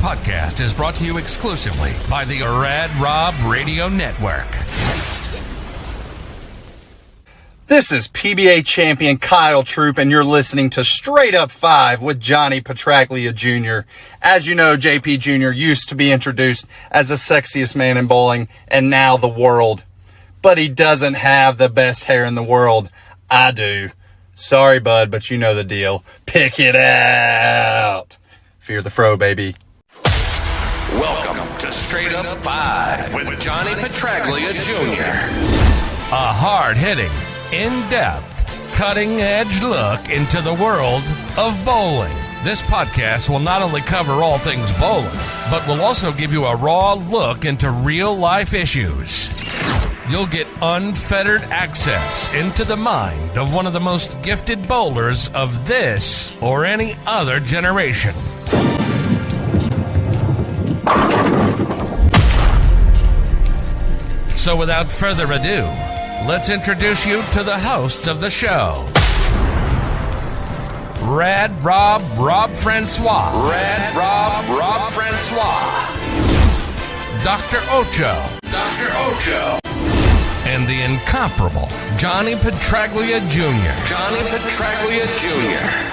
podcast is brought to you exclusively by the Rad Rob Radio Network. This is PBA champion Kyle Troop, and you're listening to Straight Up 5 with Johnny Petraglia Jr. As you know, JP Jr. used to be introduced as the sexiest man in bowling, and now the world. But he doesn't have the best hair in the world. I do. Sorry, bud, but you know the deal. Pick it out. Fear the fro, baby. Welcome to Straight Up 5 with Johnny Petraglia Jr. A hard-hitting, in-depth, cutting-edge look into the world of bowling. This podcast will not only cover all things bowling, but will also give you a raw look into real-life issues. You'll get unfettered access into the mind of one of the most gifted bowlers of this or any other generation. So without further ado, let's introduce you to the hosts of the show. Rad Rob Francois. Rad Rob Francois. Dr. Ocho. And the incomparable Johnny Petraglia Jr. Johnny Petraglia Jr.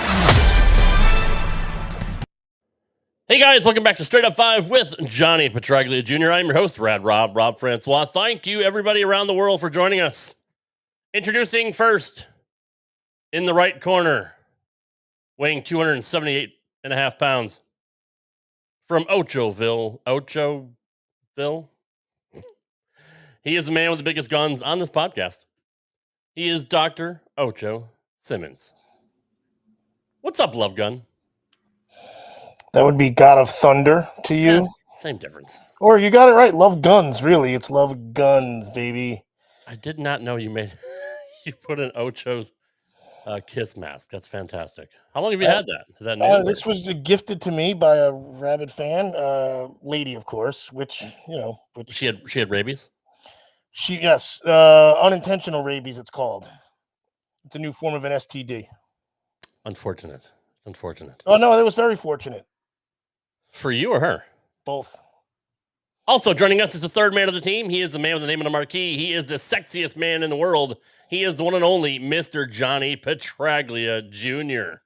Hey guys, welcome back to Straight Up 5 with Johnny Petraglia Jr. I'm your host, Rad Rob Francois. Thank you everybody around the world for joining us. Introducing first, in the right corner, weighing 278.5 pounds, from Ochoville. He is the man with the biggest guns on this podcast. He is Dr. Ocho Simmons. What's up, Love Gun? That would be God of Thunder to you. Yes, same difference. Or you got it right. Love Guns, really. It's Love Guns, baby. I did not know you put an Ocho's kiss mask. That's fantastic. How long have you had that? Is that new? This was gifted to me by a rabid fan, lady, of course, which. She had rabies? Yes. Unintentional rabies, it's called. It's a new form of an STD. Unfortunate. Oh, no, it was very fortunate. For you or her? Both. Also joining us is the third man of the team. He is the man with the name of the marquee. He is the sexiest man in the world. He is the one and only Mr. Johnny Petraglia Jr.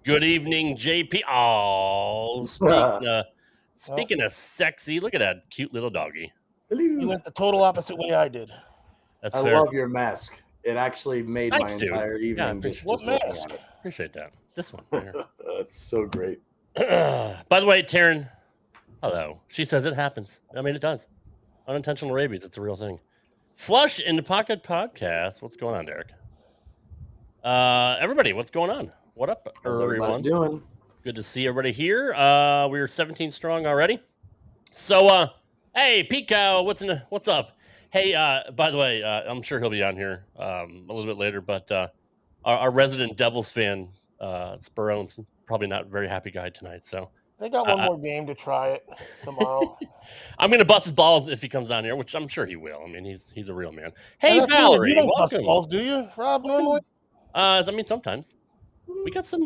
Good evening, JP. Oh, speaking of sexy, look at that cute little doggy. You went the total opposite way I did. That's I fair. love your mask. It actually made Thanks, my dude. entire evening. Yeah, what mask? Appreciate that. This one. Right here. That's so great. By the way, Taryn, hello. She says it happens. I mean, it does. Unintentional rabies. It's a real thing. Flush in the Pocket Podcast. What's going on, Derek? Everybody, what's going on? What up, How's everyone? everybody doing? Good to see everybody here. We're 17 strong already. So, hey, Pico, what's up? Hey, by the way, I'm sure he'll be on here a little bit later, but our resident Devils fan, Sperone's probably not a very happy guy tonight. So They got one more game to try it tomorrow. I'm going to bust his balls if he comes on here, which I'm sure he will. I mean, he's a real man. Hey, Valerie, you don't bust welcome. balls, do you, Rob? Normally, I mean, sometimes we got some.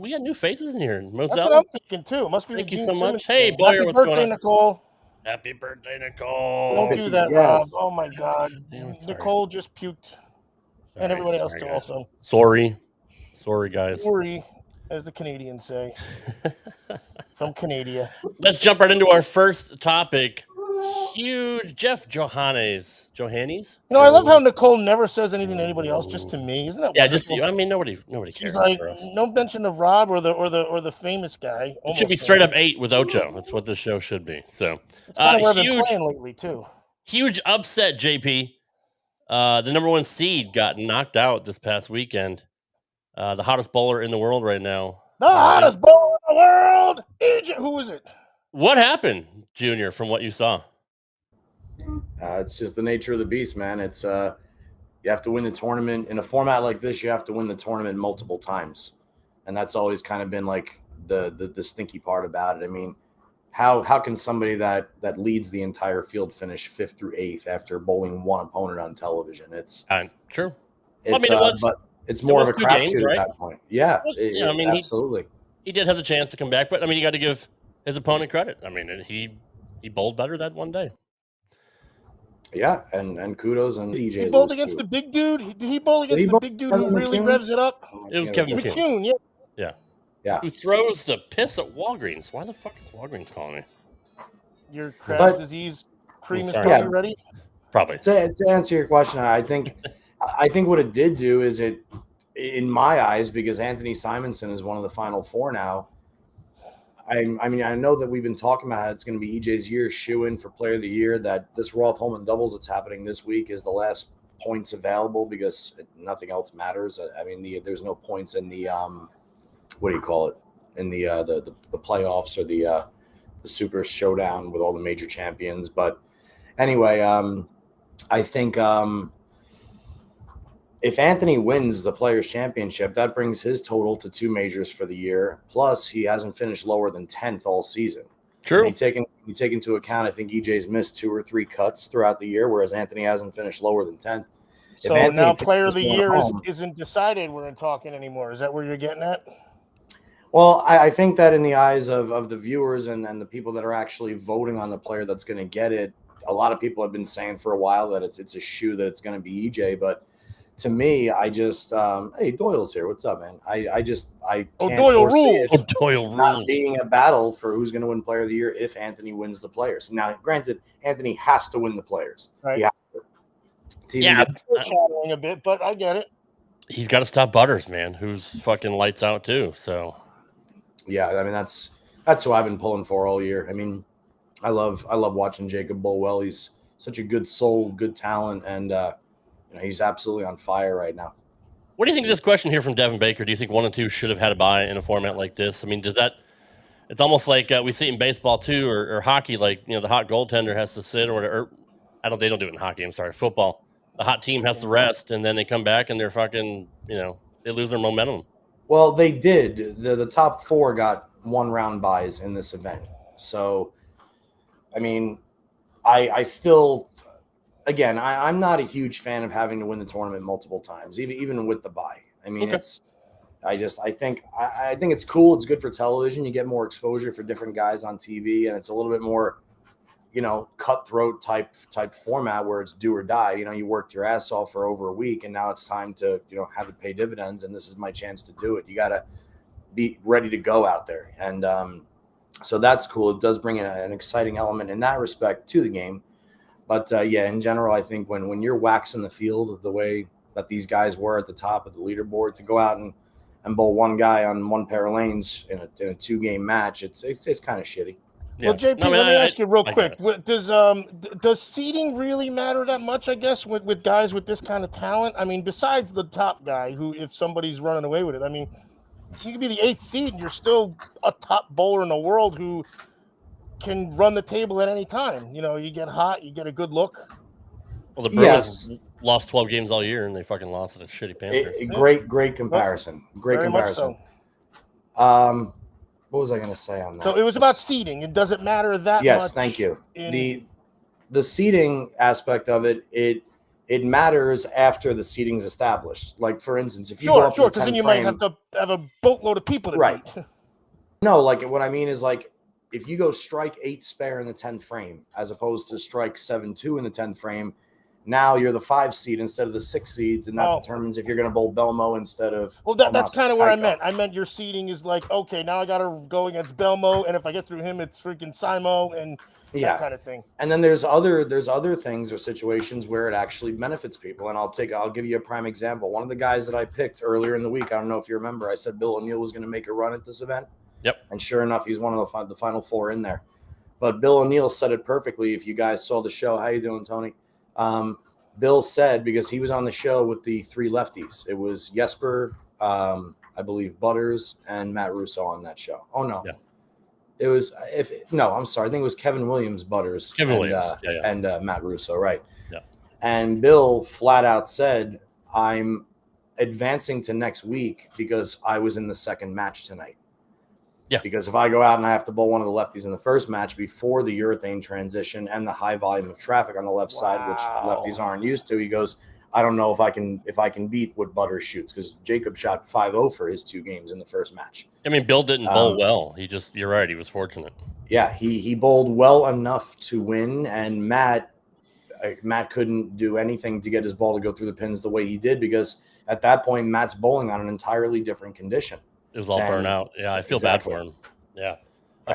We got new faces in here. that's what I'm thinking too. It must be. Thank the you Gene so much. Simmons Hey, thing. Boyer, Happy what's birthday, going on? Nicole. Happy birthday, Nicole. Don't do that, Yes. Rob. Oh my God. Damn, sorry. Nicole just puked, and everybody else too. Guys. Also, Sorry, guys. sorry, as the Canadians say, from Canada. Let's jump right into our first topic. Huge Jeff Johannes. You know, I love how Nicole never says anything to anybody else, just to me. Isn't that Yeah, wonderful? just you. I mean, nobody cares. She's like, for us. no mention of Rob or the famous guy. It should be straight up 8 with Ocho. That's what this show should be. So, It's kind of where they've been playing lately too. huge upset, JP. The number 1 seed got knocked out this past weekend. The hottest bowler in the world right now. The hottest bowler in the world, Egypt. Who is it? What happened, Junior, from what you saw? It's just the nature of the beast, man. It's you have to win the tournament in a format like this. You have to win the tournament multiple times, and that's always kind of been like the stinky part about it. I mean, how can somebody that leads the entire field finish 5th through 8th after bowling one opponent on television? It's true. It's, I mean, it was, but it's more of a 2 games, crapshoot right? at that point. Yeah, Well, I mean, absolutely. He did have the chance to come back, but I mean, you got to give his opponent credit. I mean, he bowled better that one day. Yeah, and kudos and DJ. He bowled against the big dude. Did he bowl against the big dude who really revs it up? It was Kevin McCune. Yeah. Who throws the piss at Walgreens? Why the fuck is Walgreens calling me? Your Krabs disease cream is probably ready. Probably. To answer your question, I think what it did do is it, in my eyes, because Anthony Simonson is one of the final four now. I mean, I know that we've been talking about how it's going to be EJ's year, shoe-in for Player of the Year, that this Roth Holman doubles that's happening this week is the last points available because nothing else matters. I mean, there's no points in the what do you call it? In the playoffs or the Super Showdown with all the major champions. But anyway, I think if Anthony wins the Players Championship, that brings his total to 2 majors for the year. Plus, he hasn't finished lower than 10th all season. True. You take into account, I think EJ's missed 2 or 3 cuts throughout the year, whereas Anthony hasn't finished lower than 10th. So now Player of the Year isn't decided. We're not talking anymore. Is that where you're getting at? Well, I think that in the eyes of the viewers and the people that are actually voting on the player that's going to get it, a lot of people have been saying for a while that it's a shoe that it's going to be EJ. But to me, I just hey, Doyle's here. What's up, man? I can't Doyle rules. Doyle rules. Not being a battle for who's going to win Player of the Year if Anthony wins the Players. Now, granted, Anthony has to win the Players. Right. Yeah, shadowing a bit, but I get it. He's got to stop Butters, man, who's fucking lights out too. So, yeah, I mean that's who I've been pulling for all year. I mean, I love watching Jacob bowl well. He's such a good soul, good talent, and he's absolutely on fire right now. What do you think of this question here from Devin Baker? Do you think 1 and 2 should have had a bye in a format like this? I mean, does that? It's almost like we see it in baseball too, or hockey. Like the hot goaltender has to sit, or they don't do it in hockey. I'm sorry, football. The hot team has to rest, and then they come back and they're fucking, they lose their momentum. Well, they did. The top 4 got 1-round buys in this event. So, I mean, I still, again, I'm not a huge fan of having to win the tournament multiple times, even with the bye. I mean, okay. I think it's cool. It's good for television. You get more exposure for different guys on TV, and it's a little bit more, cutthroat type format where it's do or die. You worked your ass off for over a week, and now it's time to, have it pay dividends. And this is my chance to do it. You got to be ready to go out there. And so that's cool. It does bring in an exciting element in that respect to the game. But in general, I think when you're waxing the field the way that these guys were at the top of the leaderboard, to go out and bowl one guy on one pair of lanes in a 2-game match, it's kind of shitty. Yeah. Well, JP, let me ask you real quick. Does seeding really matter that much, I guess, with guys with this kind of talent? I mean, besides the top guy, who, if somebody's running away with it, I mean, you could be the 8th seed and you're still a top bowler in the world who can run the table at any time. You get hot, you get a good look. Well, the Bruins lost 12 games all year, and they fucking lost to the shitty Panthers. Great comparison. Great comparison. So. What was I going to say on that? So it was about seeding. It doesn't matter that much. Yes, thank you. The seeding aspect of it it matters after the seeding's established. Like, for instance, if you go up to the 10th because then you might have to have a boatload of people to beat. No, like what I mean is, like, if you go strike 8 spare in the 10th frame as opposed to strike 7-2 in the 10th frame, now you're the 5 seed instead of the 6 seeds, and that determines if you're going to bowl Belmo instead of. Well, that's kind of where I meant. I meant your seeding is like, okay, now I got to go against Belmo, and if I get through him, it's freaking Simo and that kind of thing. And then there's other things or situations where it actually benefits people, and I'll give you a prime example. One of the guys that I picked earlier in the week, I don't know if you remember, I said Bill O'Neill was going to make a run at this event. Yep. And sure enough, he's one of the final 4 in there. But Bill O'Neill said it perfectly. If you guys saw the show, how you doing, Tony? Bill said, because he was on the show with the 3 lefties. It was Jesper, I believe Butters, and Matt Russo on that show. Oh, no. Yeah. It was I'm sorry. I think it was Kevin Williams, Butters, and Matt Russo, right? Yeah. And Bill flat out said, I'm advancing to next week because I was in the second match tonight. Yeah. Because if I go out and I have to bowl one of the lefties in the first match before the urethane transition and the high volume of traffic on the left side, which lefties aren't used to, he goes, I don't know if I can beat what Butters shoots, because Jacob shot 5-0 for his 2 games in the first match. I mean, Bill didn't bowl well. You're right. He was fortunate. Yeah, he bowled well enough to win, and Matt couldn't do anything to get his ball to go through the pins the way he did, because at that point Matt's bowling on an entirely different condition. It was all burnt out. Yeah, I feel bad for him. Yeah. Right.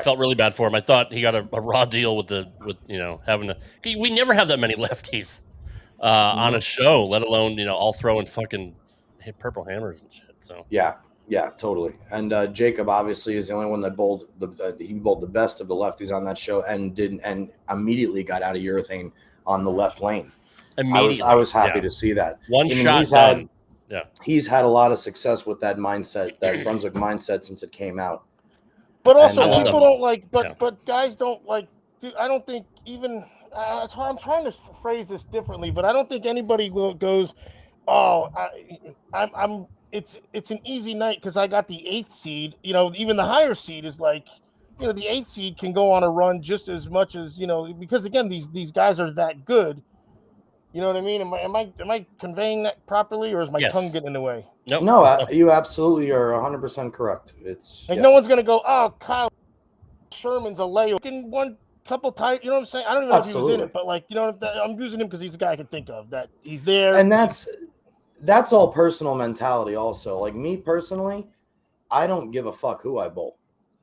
I felt really bad for him. I thought he got a raw deal with having to. We never have that many lefties on a show, let alone all throwing fucking purple hammers and shit. So yeah, totally. And Jacob obviously is the only one that bowled he bowled the best of the lefties on that show, and immediately got out of urethane on the left lane. Immediately, I was happy to see that. One shot done. He's had a lot of success with that mindset, that Brunswick mindset, since it came out. But also, people don't like. But guys don't like. I don't think even. I'm trying to phrase this differently, but I don't think anybody goes, "Oh, I'm." It's an easy night because I got the 8th seed. Even the higher seed is like, the 8th seed can go on a run just as much as because again, these guys are that good. You know what I mean? Am I conveying that properly, or is my tongue getting in the way? Nope. No, you absolutely are 100% correct. It's like no one's gonna go, "Oh, Kyle Sherman's a layup." One couple tight, you know what I'm saying? I don't even know if he was in it, but I'm using him because he's the guy I can think of that he's there. And that's all personal mentality. Also, like me personally, I don't give a fuck who I bowl,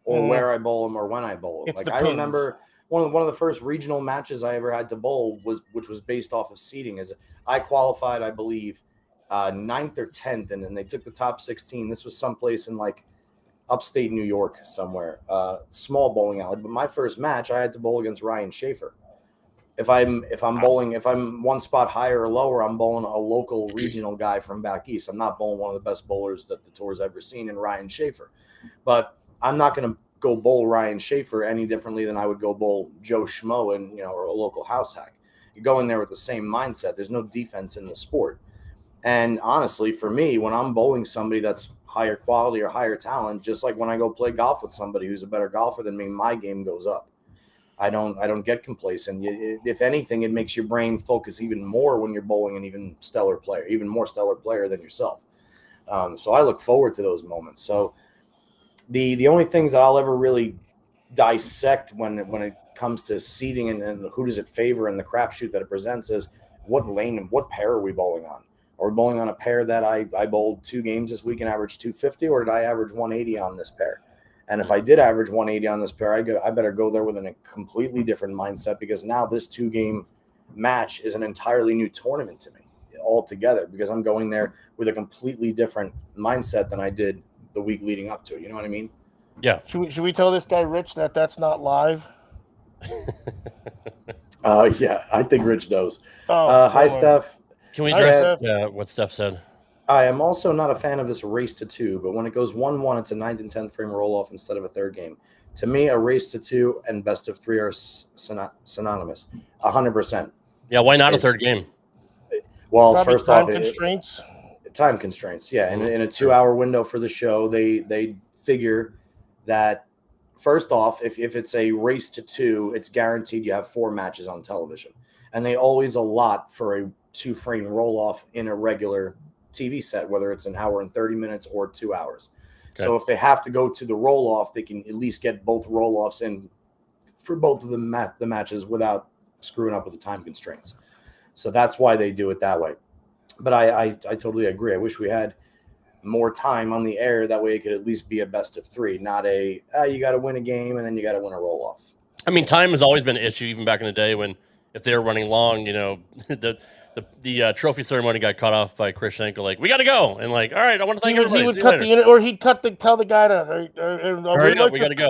or where I bowl them, or when I bowl them. Like I remember. One of the first regional matches I ever had to bowl which was based off of seeding. Is I qualified, I believe, 9th or 10th, and then they took the top 16. This was someplace in like upstate New York somewhere, small bowling alley. But my first match, I had to bowl against Ryan Schaefer. If I'm one spot higher or lower, I'm bowling a local regional guy from back east. I'm not bowling one of the best bowlers that the tour's ever seen in Ryan Schaefer. But I'm not going to go bowl Ryan Schaefer any differently than I would go bowl Joe Schmo or a local house hack. You go in there with the same mindset. There's no defense in the sport. And honestly, for me, when I'm bowling somebody that's higher quality or higher talent, just like when I go play golf with somebody who's a better golfer than me, my game goes up. I don't get complacent. If anything, it makes your brain focus even more when you're bowling an even more stellar player than yourself. So I look forward to those moments. So the only things that I'll ever really dissect when it comes to seeding and who does it favor and the crapshoot that it presents is what lane and what pair are we bowling on? Are we bowling on a pair that I bowled 2 games this week and averaged 250, or did I average 180 on this pair? And if I did average 180 on this pair, I better go there with a completely different mindset, because now this 2-game match is an entirely new tournament to me altogether, because I'm going there with a completely different mindset than I did the week leading up to it. You know what I mean? Yeah. Should we tell this guy Rich that that's not live? Yeah, I think Rich knows. Hi, Steph. Can we address what Steph said? I am also not a fan of this race to 2, but when it goes 1-1, it's a 9th and 10th frame roll off instead of a 3rd game. To me, a race to 2 and best of 3 are synonymous. 100%. Yeah, why not a 3rd game? Well, probably first time off, constraints. Time constraints, yeah. And in a 2-hour window for the show, they figure that first off, if it's a race to 2, it's guaranteed you have 4 matches on television, and they always allot for a 2-frame roll off in a regular TV set, whether it's an hour and 30 minutes or 2 hours. Okay. So if they have to go to the roll off, they can at least get both roll offs in for both of the matches without screwing up with the time constraints. So that's why they do it that way. But I totally agree. I wish we had more time on the air. That way it could at least be a best of 3, not you got to win a game and then you got to win a roll off. I mean, time has always been an issue, even back in the day when if they were running long, the trophy ceremony got cut off by Chris Schenkel. Like, we got to go, and like, all right, I want to thank everybody. He would cut tell the guy to hurry up, we got to go.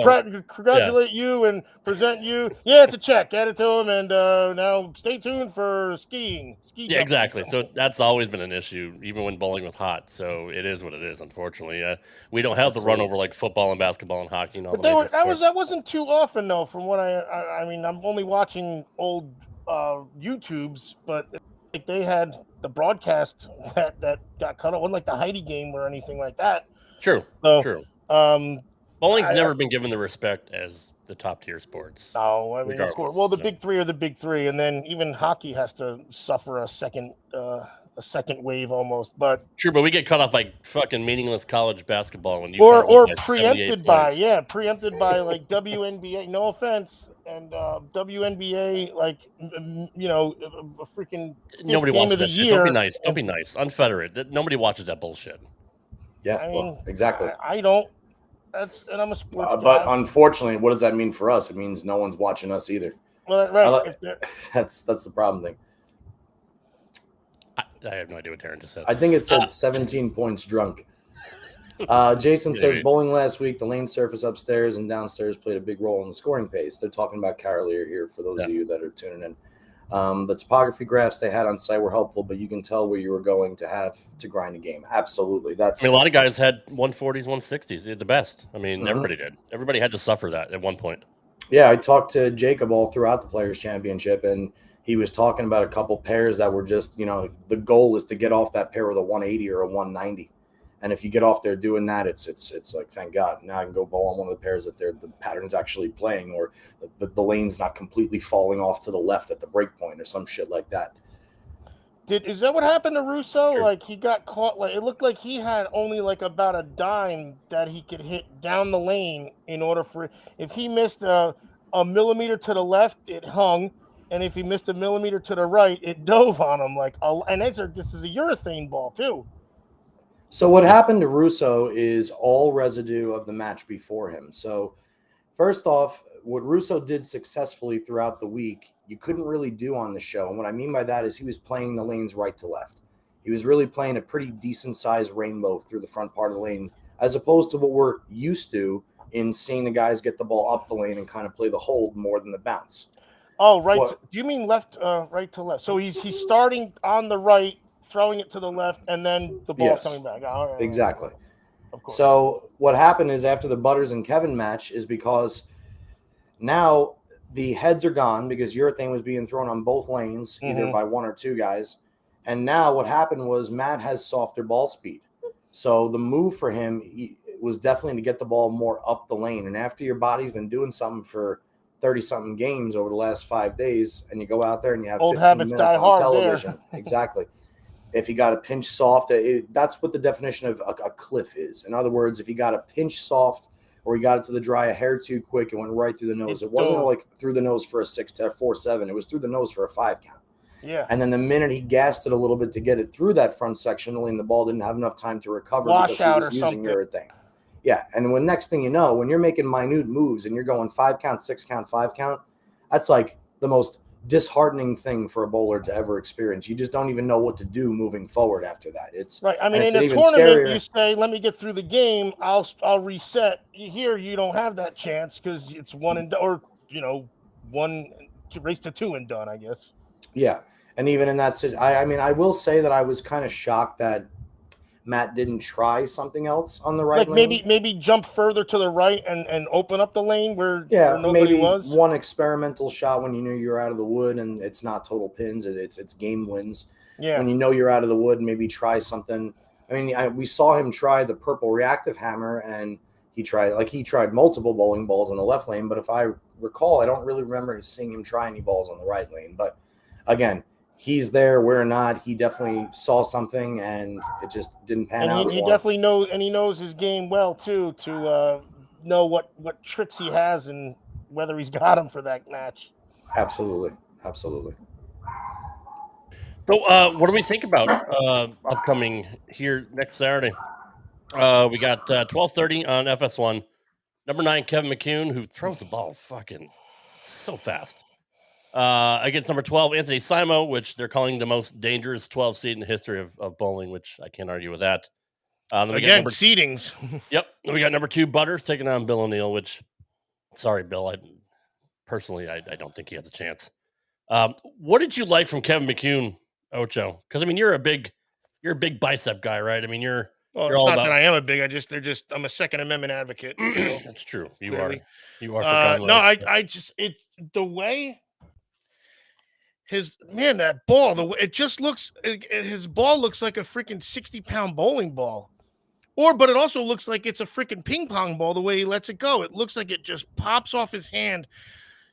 Congratulate you and present you. Yeah, it's a check. Add it to him, and now stay tuned for ski. Yeah, exactly. So that's always been an issue, even when bowling was hot. So it is what it is. Unfortunately, we don't have the run over like football and basketball and hockey and all. But that wasn't too often though. From what I mean, I'm only watching old YouTubes, but. Like they had the broadcast that got cut off, wasn't like the Heidi game or anything like that. True. So, true. Bowling's never been given the respect as the top tier sports. No, I mean, of course. Well, the big 3 are the big 3, and then even hockey has to suffer a second second wave almost. But true, but we get cut off by fucking meaningless college basketball when you or preempted by like WNBA. No offense, and WNBA like a freaking nobody game watches of the that shit. year. Don't be nice. Don't be nice. Unfetter it. Nobody watches that bullshit. Yeah, I mean, exactly. I don't. And I'm a sports guy. But unfortunately, what does that mean for us? It means no one's watching us either. Well, right. That's the problem thing. I have no idea what Taryn just said. I think it said 17 points drunk. Jason says bowling last week, the lane surface upstairs and downstairs played a big role in the scoring pace. They're talking about Carolier here for those of you that are tuning in. The topography graphs they had on site were helpful, but you can tell where you were going to have to grind a game. Absolutely. A lot of guys had 140s, 160s. They did the best. I mean, everybody did. Everybody had to suffer that at one point. Yeah, I talked to Jacob all throughout the Players Championship, and he was talking about a couple pairs that were just, the goal is to get off that pair with a 180 or a 190. And if you get off there doing that, it's like, thank God. Now I can go bowl on one of the pairs that the pattern's actually playing, or the lane's not completely falling off to the left at the break point or some shit like that. Is that what happened to Russo? Sure. Like he got caught. Like it looked like he had only like about a dime that he could hit down the lane in order for. If he missed a millimeter to the left, it hung, and if he missed a millimeter to the right, it dove on him. And this is a urethane ball too. So what happened to Russo is all residue of the match before him. So first off, what Russo did successfully throughout the week, you couldn't really do on the show. And what I mean by that is he was playing the lanes right to left. He was really playing a pretty decent-sized rainbow through the front part of the lane, as opposed to what we're used to in seeing the guys get the ball up the lane and kind of play the hold more than the bounce. Oh, right. Do you mean left, right to left? So he's starting on the right, throwing it to the left, and then the ball's coming back. Exactly. Of course. So what happened is after the Butters and Kevin match is because now the heads are gone because urethane was being thrown on both lanes, either by one or two guys. And now what happened was Matt has softer ball speed. So the move for him was definitely to get the ball more up the lane. And after your body's been doing something for 30-something games over the last 5 days, and you go out there and you have old 15 habits minutes die on hard television. there. Exactly. If you got a pinch soft, that's what the definition of a cliff is. In other words, if you got a pinch soft or you got it to the dry a hair too quick, it went right through the nose. It wasn't like through the nose for a 4-7. It was through the nose for a 5 count. Yeah. And then the minute he gassed it a little bit to get it through that front section, only the ball didn't have enough time to recover because he was using urethane. Yeah. And when next thing you know, when you're making minute moves and you're going 5 count, 6 count, 5 count, that's like the most disheartening thing for a bowler to ever experience. You just don't even know what to do moving forward after that. It's right. I mean, in a tournament, you say, "Let me get through the game. I'll reset." Here, you don't have that chance because it's one race to 2 and done. I guess. Yeah, and even in that, I mean, I will say that I was kind of shocked that Matt didn't try something else on the right lane. Maybe jump further to the right and open up the lane where nobody maybe was. One experimental shot when you knew you're out of the wood and it's not total pins, it's game wins. Yeah. When you know you're out of the wood, maybe try something. I mean, we saw him try the purple reactive hammer, and he tried multiple bowling balls on the left lane. But if I recall, I don't really remember seeing him try any balls on the right lane. But again, he's there, we're not. He definitely saw something, and it just didn't pan out. And he definitely knows, and he knows his game well too, to know what tricks he has and whether he's got them for that match. Absolutely. So, what do we think about upcoming here next Saturday? We got 12:30 on FS1. Number 9, Kevin McCune, who throws the ball fucking so fast. Against number 12, Anthony Simo, which they're calling the most dangerous 12 seed in the history of bowling, which I can't argue with that. Again, seedings. Yep. Then we got number 2, Butters, taking on Bill O'Neill, which, sorry, Bill, I don't think he has a chance. What did you like from Kevin McCune, Ocho? Because, I mean, you're a big bicep guy, right? I mean, you're all not about... that I am a big. I'm a Second Amendment advocate. That's true. You clearly. are. For no, it's the way that ball. The way it just looks. His ball looks like a freaking 60-pound bowling ball, but it also looks like it's a freaking ping pong ball. The way he lets it go, it looks like it just pops off his hand.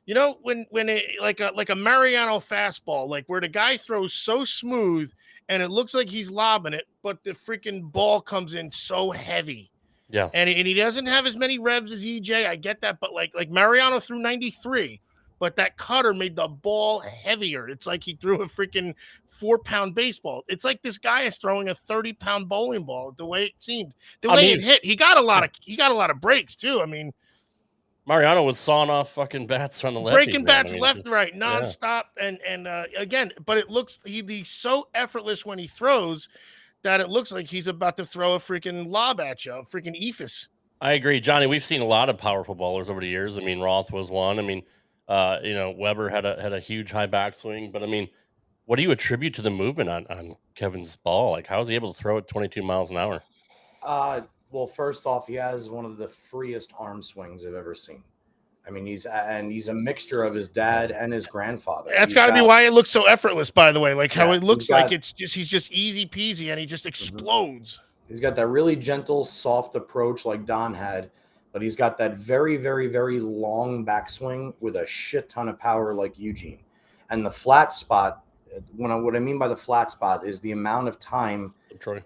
You know, when it like a Mariano fastball, like where the guy throws so smooth and it looks like he's lobbing it, but the freaking ball comes in so heavy. Yeah. And he doesn't have as many revs as EJ. I get that, but like Mariano threw 93, but that cutter made the ball heavier. It's like he threw a freaking 4-pound baseball. It's like this guy is throwing a 30-pound bowling ball. The way it seemed, the way it hit, he got a lot of breaks too. I mean, Mariano was sawing off fucking bats on the lefties, breaking bats man. left, right, nonstop, and again, but it looks he's so effortless when he throws that it looks like he's about to throw a freaking lob at you, a freaking ephus. I agree, Johnny. We've seen a lot of powerful ballers over the years. I mean, Roth was one. I mean, Weber had a huge high backswing. But I mean, what do you attribute to the movement on Kevin's ball? Like, how is he able to throw it 22 miles an hour? Well, first off, he has one of the freest arm swings I've ever seen. I mean, he's a mixture of his dad and his grandfather. That's got to be why it looks so effortless, by the way. Like how it looks like he's just easy peasy and he just explodes. He's got that really gentle, soft approach like Don had, but he's got that very, very, very long backswing with a shit ton of power like Eugene. And the flat spot, what I mean by the flat spot is the amount of time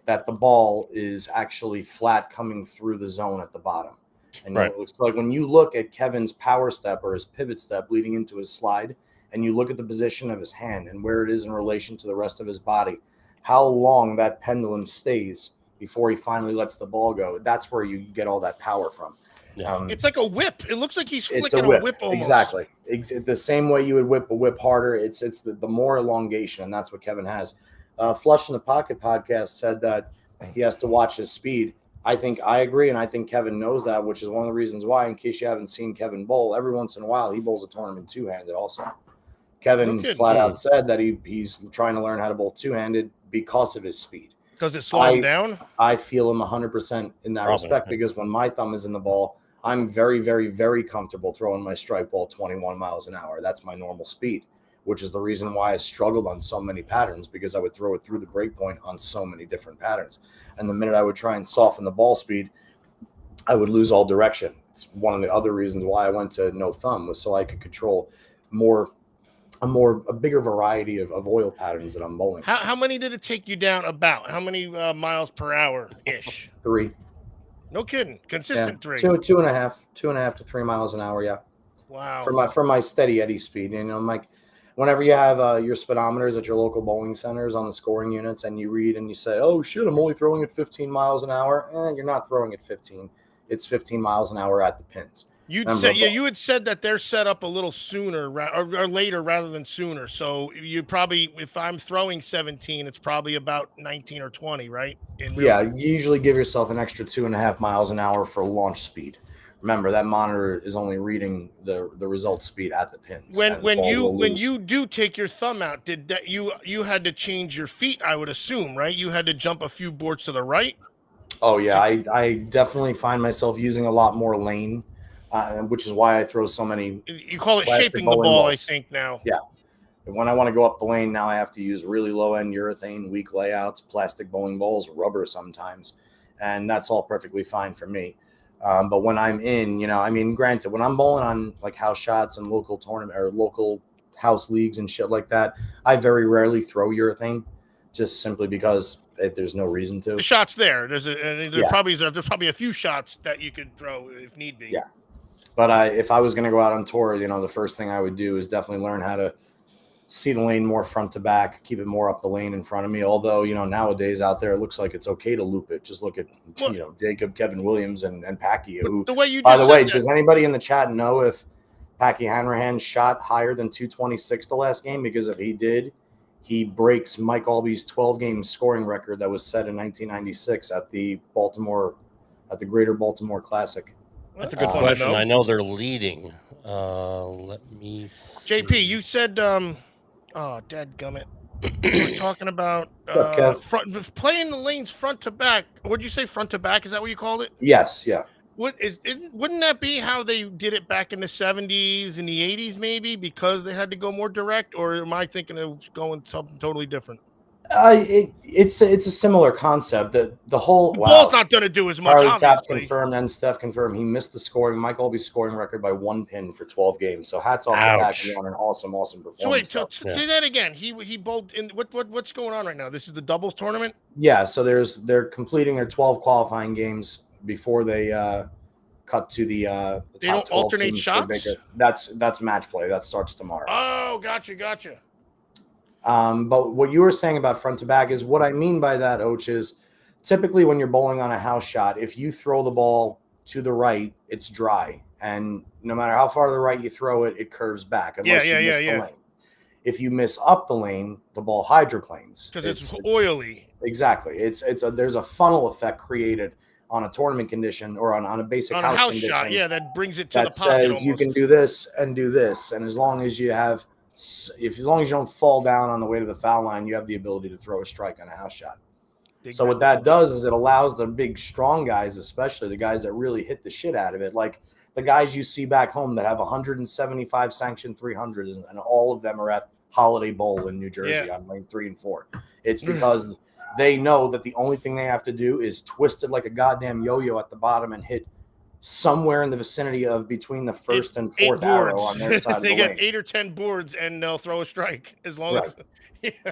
that the ball is actually flat coming through the zone at the bottom. And it looks like when you look at Kevin's power step or his pivot step leading into his slide, and you look at the position of his hand and where it is in relation to the rest of his body, how long that pendulum stays before he finally lets the ball go, that's where you get all that power from. Yeah. It's like a whip. It looks like he's flicking a whip almost. Exactly. The same way you would whip a whip harder. It's the more elongation, and that's what Kevin has. Flush in the Pocket podcast said that he has to watch his speed. I think I agree, and I think Kevin knows that, which is one of the reasons why, in case you haven't seen Kevin bowl, every once in a while he bowls a tournament two-handed also. Kevin flat out said that he's trying to learn how to bowl two-handed because of his speed. Does it slow him down? I feel him 100% in that respect because when my thumb is in the ball, I'm very, very, very comfortable throwing my strike ball 21 miles an hour. That's my normal speed, which is the reason why I struggled on so many patterns, because I would throw it through the break point on so many different patterns. And the minute I would try and soften the ball speed, I would lose all direction. It's one of the other reasons why I went to no thumb, was so I could control a bigger variety of oil patterns that I'm bowling. How many did it take you down about? How many miles per hour-ish? 3. No kidding. Consistent 3. 2.5 to 3 miles an hour. Yeah. Wow. For my steady Eddie speed. And I'm like, whenever you have your speedometers at your local bowling centers on the scoring units, and you read and you say, oh shit, I'm only throwing at 15 miles an hour. You're not throwing at 15. It's 15 miles an hour at the pins. You had said that they're set up a little sooner or later rather than sooner. So you probably, if I'm throwing 17, it's probably about 19 or 20, right? You usually give yourself an extra 2.5 miles an hour for launch speed. Remember, that monitor is only reading the result speed at the pins. When you do take your thumb out, did that you had to change your feet? I would assume, right? You had to jump a few boards to the right. Oh yeah, I definitely find myself using a lot more lane. Which is why I throw so many. You call it shaping the ball, balls. I think now. Yeah. When I want to go up the lane, now I have to use really low-end urethane, weak layouts, plastic bowling balls, rubber sometimes. And that's all perfectly fine for me. But when I'm in, granted, when I'm bowling on like house shots and local tournament or local house leagues and shit like that, I very rarely throw urethane, just simply because there's no reason to. The shot's there. There's probably a few shots that you could throw if need be. Yeah. But if I was going to go out on tour, the first thing I would do is definitely learn how to see the lane more front to back, keep it more up the lane in front of me. Although, nowadays out there, it looks like it's okay to loop it. Just look at, Jacob, Kevin Williams, and Packy. Who, by the way, does anybody in the chat know if Packy Hanrahan shot higher than 226 the last game? Because if he did, he breaks Mike Alby's 12-game scoring record that was set in 1996 at the Greater Baltimore Classic. That's a good question. I know they're leading. Let me see. JP, you said, dadgummit. You were talking about playing the lanes front to back. What'd you say, front to back? Is that what you called it? Yes, yeah. Wouldn't that be how they did it back in the 70s and the 80s, maybe, because they had to go more direct? Or am I thinking of going something totally different? It's a similar concept. The whole ball's not going to do as much. Charlie Tapp obviously confirmed and Steph confirmed he missed the scoring. Mike Colby's scoring record by 1 pin for 12 games. So hats off to Pack on an awesome performance. So wait, say that again. He bowled in what's going on right now? This is the doubles tournament. Yeah, so they're completing their 12 qualifying games before they cut to the they don't alternate shots. That's match play. That starts tomorrow. Oh, gotcha. But what you were saying about front to back is what I mean by that, Oach, is typically when you're bowling on a house shot, if you throw the ball to the right, it's dry. And no matter how far to the right you throw it, it curves back unless you miss the lane. If you miss up the lane, the ball hydroplanes. Because it's oily. Exactly. There's a funnel effect created on a tournament condition or on a basic on house a house condition. Shot, yeah, that brings it to the pocket. That says almost. You can do this and do this. And as long as you don't fall down on the way to the foul line, you have the ability to throw a strike on a house shot. So what that does is it allows the big, strong guys, especially the guys that really hit the shit out of it, like the guys you see back home that have 175 sanctioned 300s, and all of them are at Holiday Bowl in New Jersey on lane 3 and 4. It's because they know that the only thing they have to do is twist it like a goddamn yo-yo at the bottom and hit somewhere in the vicinity of between the first and fourth arrow on their side of the lane. They got 8 or 10 boards and they'll throw a strike as long as.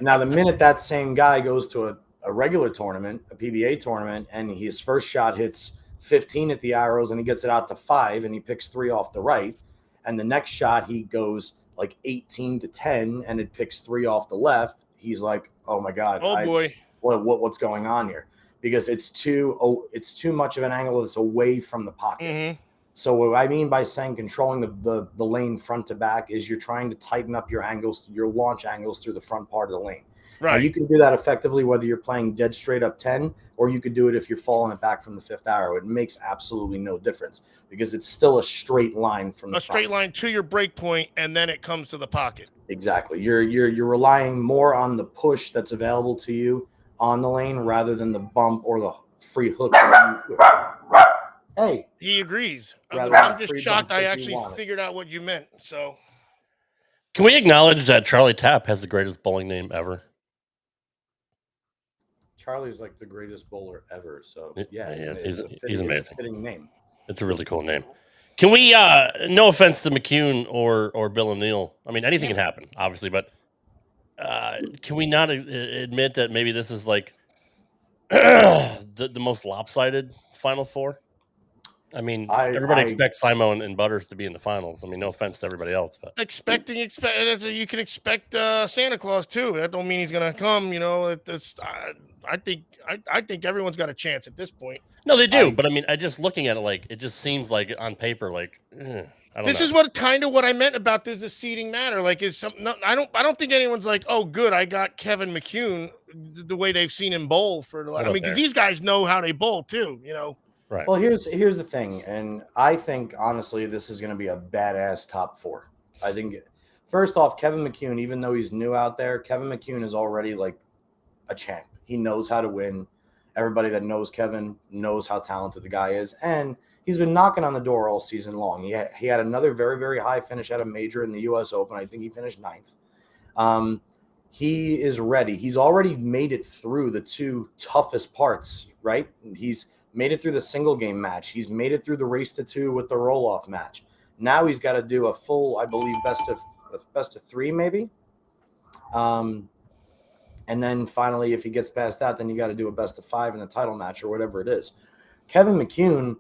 Now, the minute that same guy goes to a regular tournament, a PBA tournament, and his first shot hits 15 at the arrows and he gets it out to 5 and he picks 3 off the right, and the next shot he goes like 18 to 10 and it picks 3 off the left, he's like, oh my God. Oh boy. What's going on here? Because it's too much of an angle that's away from the pocket. Mm-hmm. So what I mean by saying controlling the lane front to back is you're trying to tighten up your angles, your launch angles through the front part of the lane. Right. Now, you can do that effectively whether you're playing dead straight up 10 or you could do it if you're falling it back from the 5th arrow. It makes absolutely no difference because it's still a straight line from the straight line to your break point, and then it comes to the pocket. Exactly. You're relying more on the push that's available to you on the lane rather than the bump or the free hook. Hey, he agrees. I'm just shocked I actually figured out what you meant. So, can we acknowledge that Charlie Tapp has the greatest bowling name ever? Charlie's like the greatest bowler ever. So yeah, he's amazing. It's a fitting name. It's a really cool name. Can we? No offense to McCune or Bill O'Neill. I mean, anything can happen, obviously, but can we not admit that maybe this is like the most lopsided Final Four? I mean, everybody expects Simon and Butters to be in the finals. I mean, no offense to everybody else, but you can expect Santa Claus too. That don't mean he's gonna come. You know, I think everyone's got a chance at this point. No, they do, but I mean, I just looking at it like it just seems like on paper, like I don't know. This is what I meant about this is seeding matter. Like, I don't think anyone's like, oh, good, I got Kevin McCune the way they've seen him bowl for the. I mean, because these guys know how they bowl too. You know. Right. Well, here's the thing, and I think honestly this is going to be a badass top 4. I think first off, Kevin McCune, even though he's new out there, Kevin McCune is already like a champ. He knows how to win. Everybody that knows Kevin knows how talented the guy is, and he's been knocking on the door all season long. He had another very, very high finish at a major in the U.S. Open. I think he finished 9th. He is ready. He's already made it through the 2 toughest parts, right? He's made it through the single game match. He's made it through the race to 2 with the roll-off match. Now he's got to do a full, I believe, best of 3 maybe. And then finally, if he gets past that, then you got to do a best of 5 in the title match or whatever it is. Kevin McCune,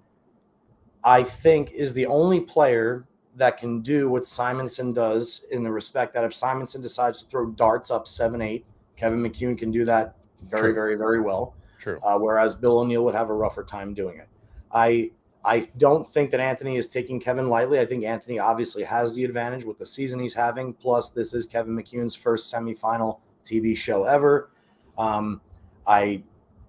I think, is the only player that can do what Simonson does in the respect that if Simonson decides to throw darts up 7-8, Kevin McCune can do that very, very, very well. True. Whereas Bill O'Neill would have a rougher time doing it. I don't think that Anthony is taking Kevin lightly. I think Anthony obviously has the advantage with the season he's having. Plus, this is Kevin McCune's first semifinal TV show ever.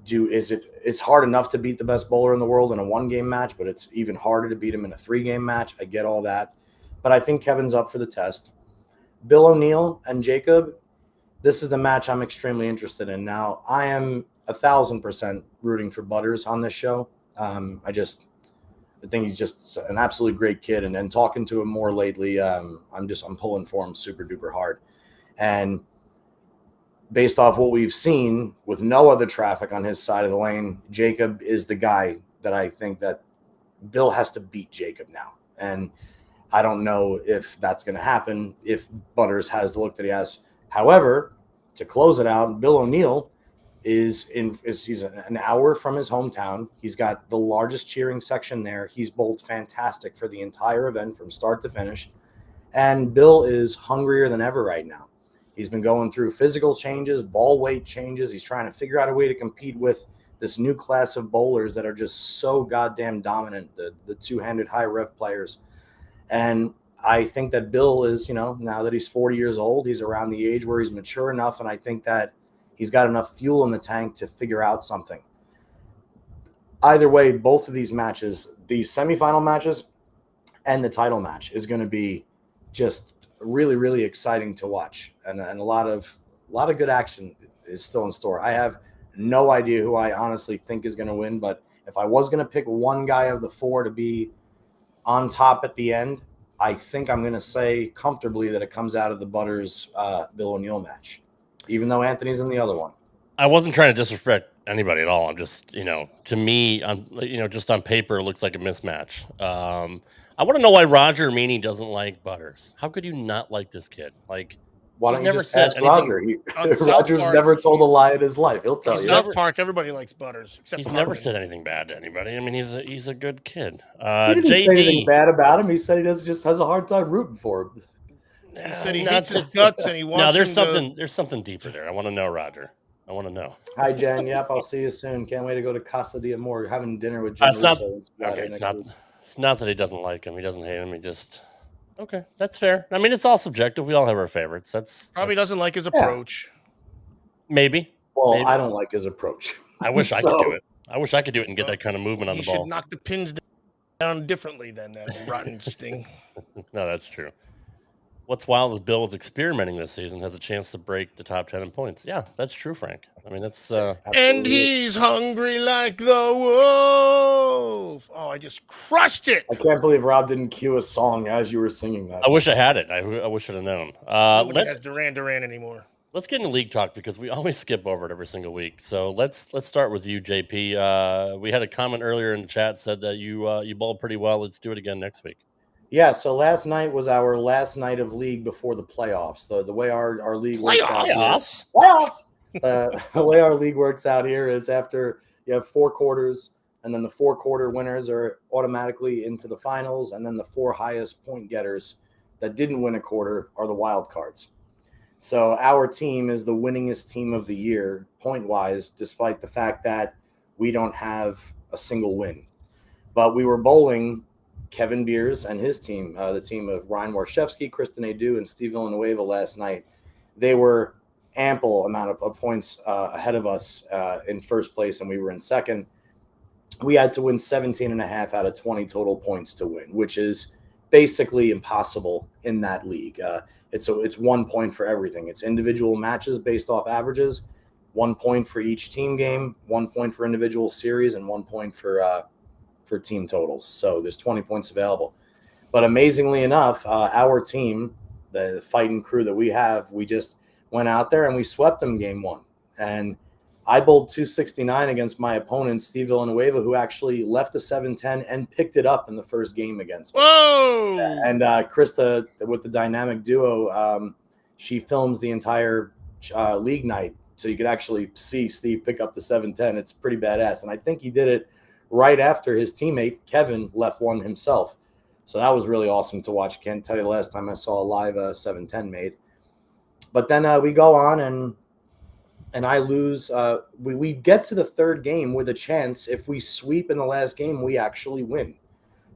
It's hard enough to beat the best bowler in the world in a 1-game match, but it's even harder to beat him in a 3-game match. I get all that. But I think Kevin's up for the test. Bill O'Neill and Jacob, this is the match I'm extremely interested in. Now, I am 1,000% rooting for Butters on this show. I think he's just an absolutely great kid, and talking to him more lately, I'm pulling for him super duper hard. And based off what we've seen with no other traffic on his side of the lane, Jacob is the guy that I think that Bill has to beat Jacob now. And I don't know if that's going to happen if Butters has the look that he has. However, to close it out, Bill O'Neill he's an hour from his hometown. He's got the largest cheering section there. He's bowled fantastic for the entire event from start to finish. And Bill is hungrier than ever right now. He's been going through physical changes, ball weight changes. He's trying to figure out a way to compete with this new class of bowlers that are just so goddamn dominant, the two-handed high rev players. And I think that Bill is, now that he's 40 years old, he's around the age where he's mature enough, and I think that he's got enough fuel in the tank to figure out something. Either way, both of these matches, the semifinal matches and the title match, is going to be just really, really exciting to watch, and a lot of good action is still in store. I have no idea who I honestly think is going to win, but if I was going to pick one guy of the four to be on top at the end, I think I'm going to say comfortably that it comes out of the Butters Bill O'Neill match, even though Anthony's in the other one. I wasn't trying to disrespect anybody at all. I'm just, to me, just on paper, it looks like a mismatch. I want to know why Roger Meany doesn't like Butters. How could you not like this kid? Like, why don't you just ask Roger? Roger's never told a lie in his life. He'll tell you. South Park, everybody likes Butters. Except he's never said anything bad to anybody. I mean, he's a good kid. He didn't say anything bad about him. He said he just has a hard time rooting for him. He said he hates his guts and he wants. No, there's something deeper there. I want to know, Roger. I want to know. Hi, Jen. Yep, I'll see you soon. Can't wait to go to Casa de Amor, having dinner with Jen. It's not that he doesn't like him. He doesn't hate him. He just okay. That's fair. I mean, it's all subjective. We all have our favorites. Probably doesn't like his approach. Maybe. Well, maybe. I don't like his approach. I wish I could do it. I wish I could do it and get that kind of movement on the ball. You should knock the pins down differently than that rotten sting. No, that's true. What's wild is Bill is experimenting this season, has a chance to break the top 10 in points. Yeah, that's true, Frank. I mean, that's and he's hungry like the wolf. Oh, I just crushed it. I can't believe Rob didn't cue a song as you were singing that. I wish I had it. I wish I'd have known. Let's Duran anymore. Let's get into league talk because we always skip over it every single week. So let's start with you, JP. We had a comment earlier in the chat said that you bowled pretty well. Let's do it again next week. Yeah, so last night was our last night of league before the playoffs. The way our league works out. Playoffs. The way our league works out here is after you have 4 quarters, and then the 4 quarter winners are automatically into the finals, and then the 4 highest point getters that didn't win a quarter are the wild cards. So our team is the winningest team of the year point-wise, despite the fact that we don't have a single win. But we were bowling Kevin Beers and his team, the team of Ryan Warshevsky, Kristen Adu, and Steve Villanueva last night. They were ample amount of points ahead of us in first place, and we were in second. We had to win 17.5 out of 20 total points to win, which is basically impossible in that league. It's 1 point for everything. It's individual matches based off averages, 1 point for each team game, 1 point for individual series, and 1 point for team totals. So there's 20 points available. But amazingly enough, our team, the fighting crew that we have, we just went out there and we swept them game 1. And I bowled 269 against my opponent, Steve Villanueva, who actually left the 7-10 and picked it up in the first game against me. Whoa! And Krista, with the dynamic duo, she films the entire league night. So you could actually see Steve pick up the 7-10. It's pretty badass. And I think he did it right after his teammate, Kevin, left one himself. So that was really awesome to watch. Can't tell you the last time I saw a live 7-10 made. But then we go on and I lose. We get to the third game with a chance. If we sweep in the last game, we actually win.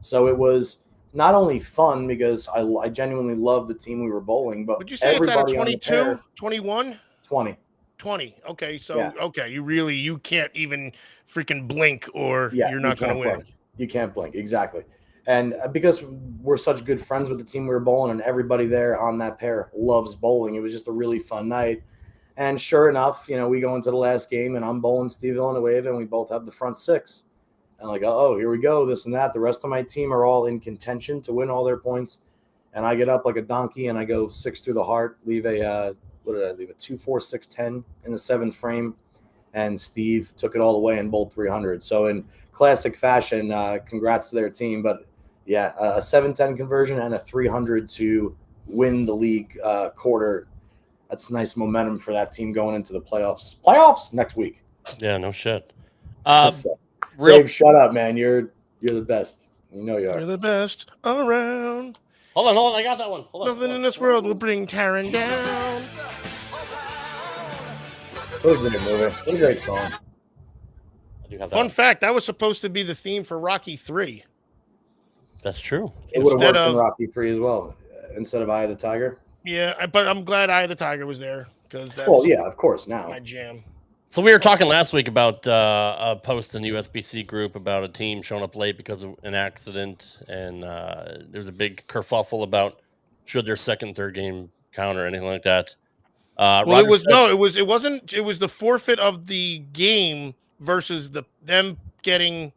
So it was not only fun because I genuinely loved the team we were bowling, but would you say it's out of 22, 21? 20. Okay, so yeah. Okay, you can't even freaking blink or you're not going to win. You can't blink, exactly. And because we're such good friends with the team we were bowling, and everybody there on that pair loves bowling, it was just a really fun night. And sure enough, we go into the last game, and I'm bowling Steve Villanueva, and we both have the front 6. And like, oh, here we go, this and that. The rest of my team are all in contention to win all their points. And I get up like a donkey, and I go 6 through the heart, leave a what did I leave it? 2, 4, 6, 10 in the 7th frame. And Steve took it all the way and bowled 300. So in classic fashion, congrats to their team. But yeah, a 7-10 conversion and a 300 to win the league quarter. That's nice momentum for that team going into the playoffs. Playoffs next week. Yeah, no shit. Dave, shut up, man. You're the best. You know you are. You're the best around. Hold on. I got that one. Hold on. Nothing in this world will bring Taryn down. What a great movie. What a great song. I do have that Fun one. fact, that was supposed to be the theme for Rocky 3. That's true. It would have worked in Rocky 3 as well, instead of Eye of the Tiger. Yeah, but I'm glad Eye of the Tiger was there because that's of course, now. my jam. So we were talking last week about a post in the USBC group about a team showing up late because of an accident, and there's a big kerfuffle about should their second, third game count or anything like that. It was the forfeit of the game versus them getting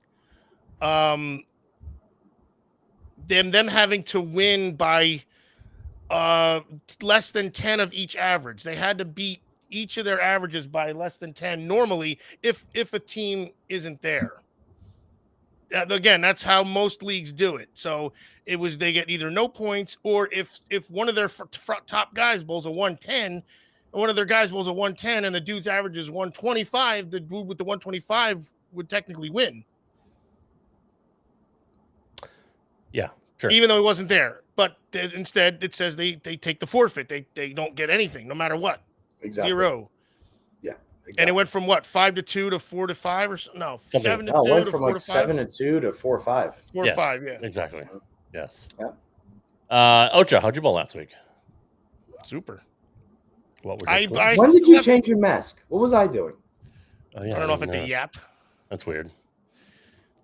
them having to win by less than 10 of each average. They had to beat each of their averages by less than 10 normally if a team isn't there. Again, that's how most leagues do it. So they get either no points, or if one of their top guys bowls a 110, one of their guys bowls a 110 and the dude's average is 125, the dude with the 125 would technically win. Yeah, sure. Even though he wasn't there. But instead, it says they take the forfeit. They don't get anything, no matter what. Exactly. 0. Yeah. Exactly. And it went from what, 5-2 to 4-5 or something? No, 7-2 it went to from 4 like to 5. 7-2 to 4-5. 4-5, yeah. Exactly. Yes. Yeah. Ocha, how'd you bowl last week? Super. What was your score? When did you change your mask? What was I doing? Oh, yeah, I don't know if it's a yap. That's weird.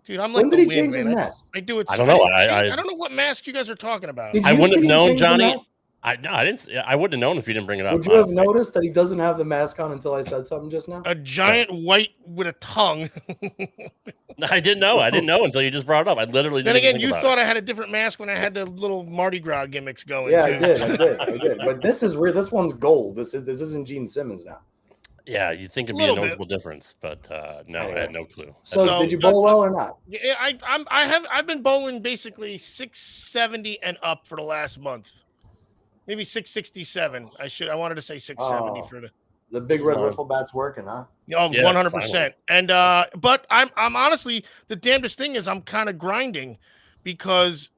Dude, I'm like, when did he change his mask? I do it. I don't know. I don't know what mask you guys are talking about. I wouldn't have known, Johnny. I didn't. I wouldn't have known if you didn't bring it up. Would you have noticed that he doesn't have the mask on until I said something just now? A giant white with a tongue. I didn't know. I didn't know until you just brought it up. I literally didn't. Then again, you thought I had a different mask when I had the little Mardi Gras gimmicks going. Yeah, I did. But this is where this one's gold. This isn't Gene Simmons now. Yeah, you'd think it'd be a noticeable difference, but no, I had no clue. So did you bowl well or not? Yeah, I've been bowling basically 670 and up for the last month. Maybe 667. I wanted to say 670 for the big red wiffle bat's working, huh? Oh, 100%. And but I'm honestly, the damnedest thing is I'm kind of grinding because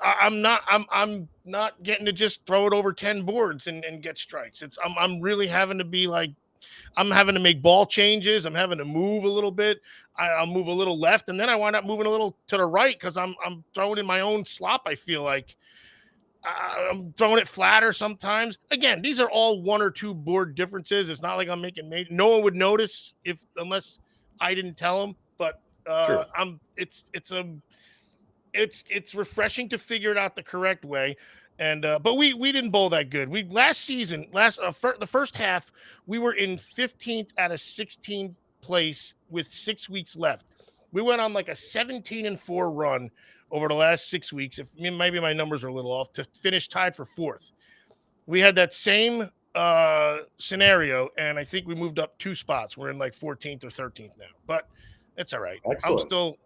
I'm not getting to just throw it over 10 boards and get strikes. I'm really having to be like, I'm having to make ball changes. I'm having to move a little bit. I'll move a little left, and then I wind up moving a little to the right because I'm throwing in my own slop. I feel like I'm throwing it flatter sometimes. Again, these are all 1 or 2 board differences. It's not like I'm making no one would notice unless I didn't tell them. But True. It's refreshing to figure it out the correct way. And but we didn't bowl that good. The first half we were in 15th out of 16th place with 6 weeks left. We went on like a 17-4 run over the last 6 weeks. Maybe my numbers are a little off, to finish tied for 4th. We had that same scenario, and I think we moved up 2 spots. We're in like 14th or 13th now, but it's all right. Excellent. I'm still.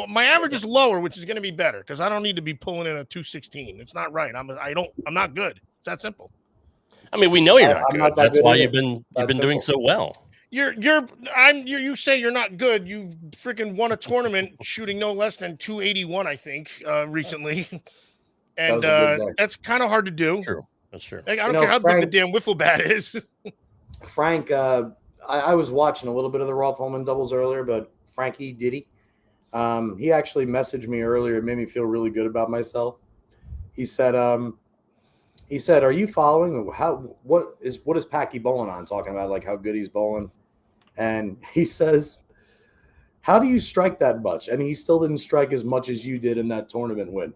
My average is lower, which is going to be better because I don't need to be pulling in a 216. It's not right. I'm not good. It's that simple. I mean, we know you're not good. Not That's good why either. you've been doing so well. You say you're not good. You freaking won a tournament shooting no less than 281, I think, recently, and that's kind of hard to do. True, that's true. Like, I don't care how big the damn wiffle bat is. Frank, I was watching a little bit of the Rolf Holman doubles earlier, but Frankie Diddy, he actually messaged me earlier. It made me feel really good about myself. He said, "Are you following? What is Packy bowling on?" Talking about like how good he's bowling, and he says, "How do you strike that much?" And he still didn't strike as much as you did in that tournament win.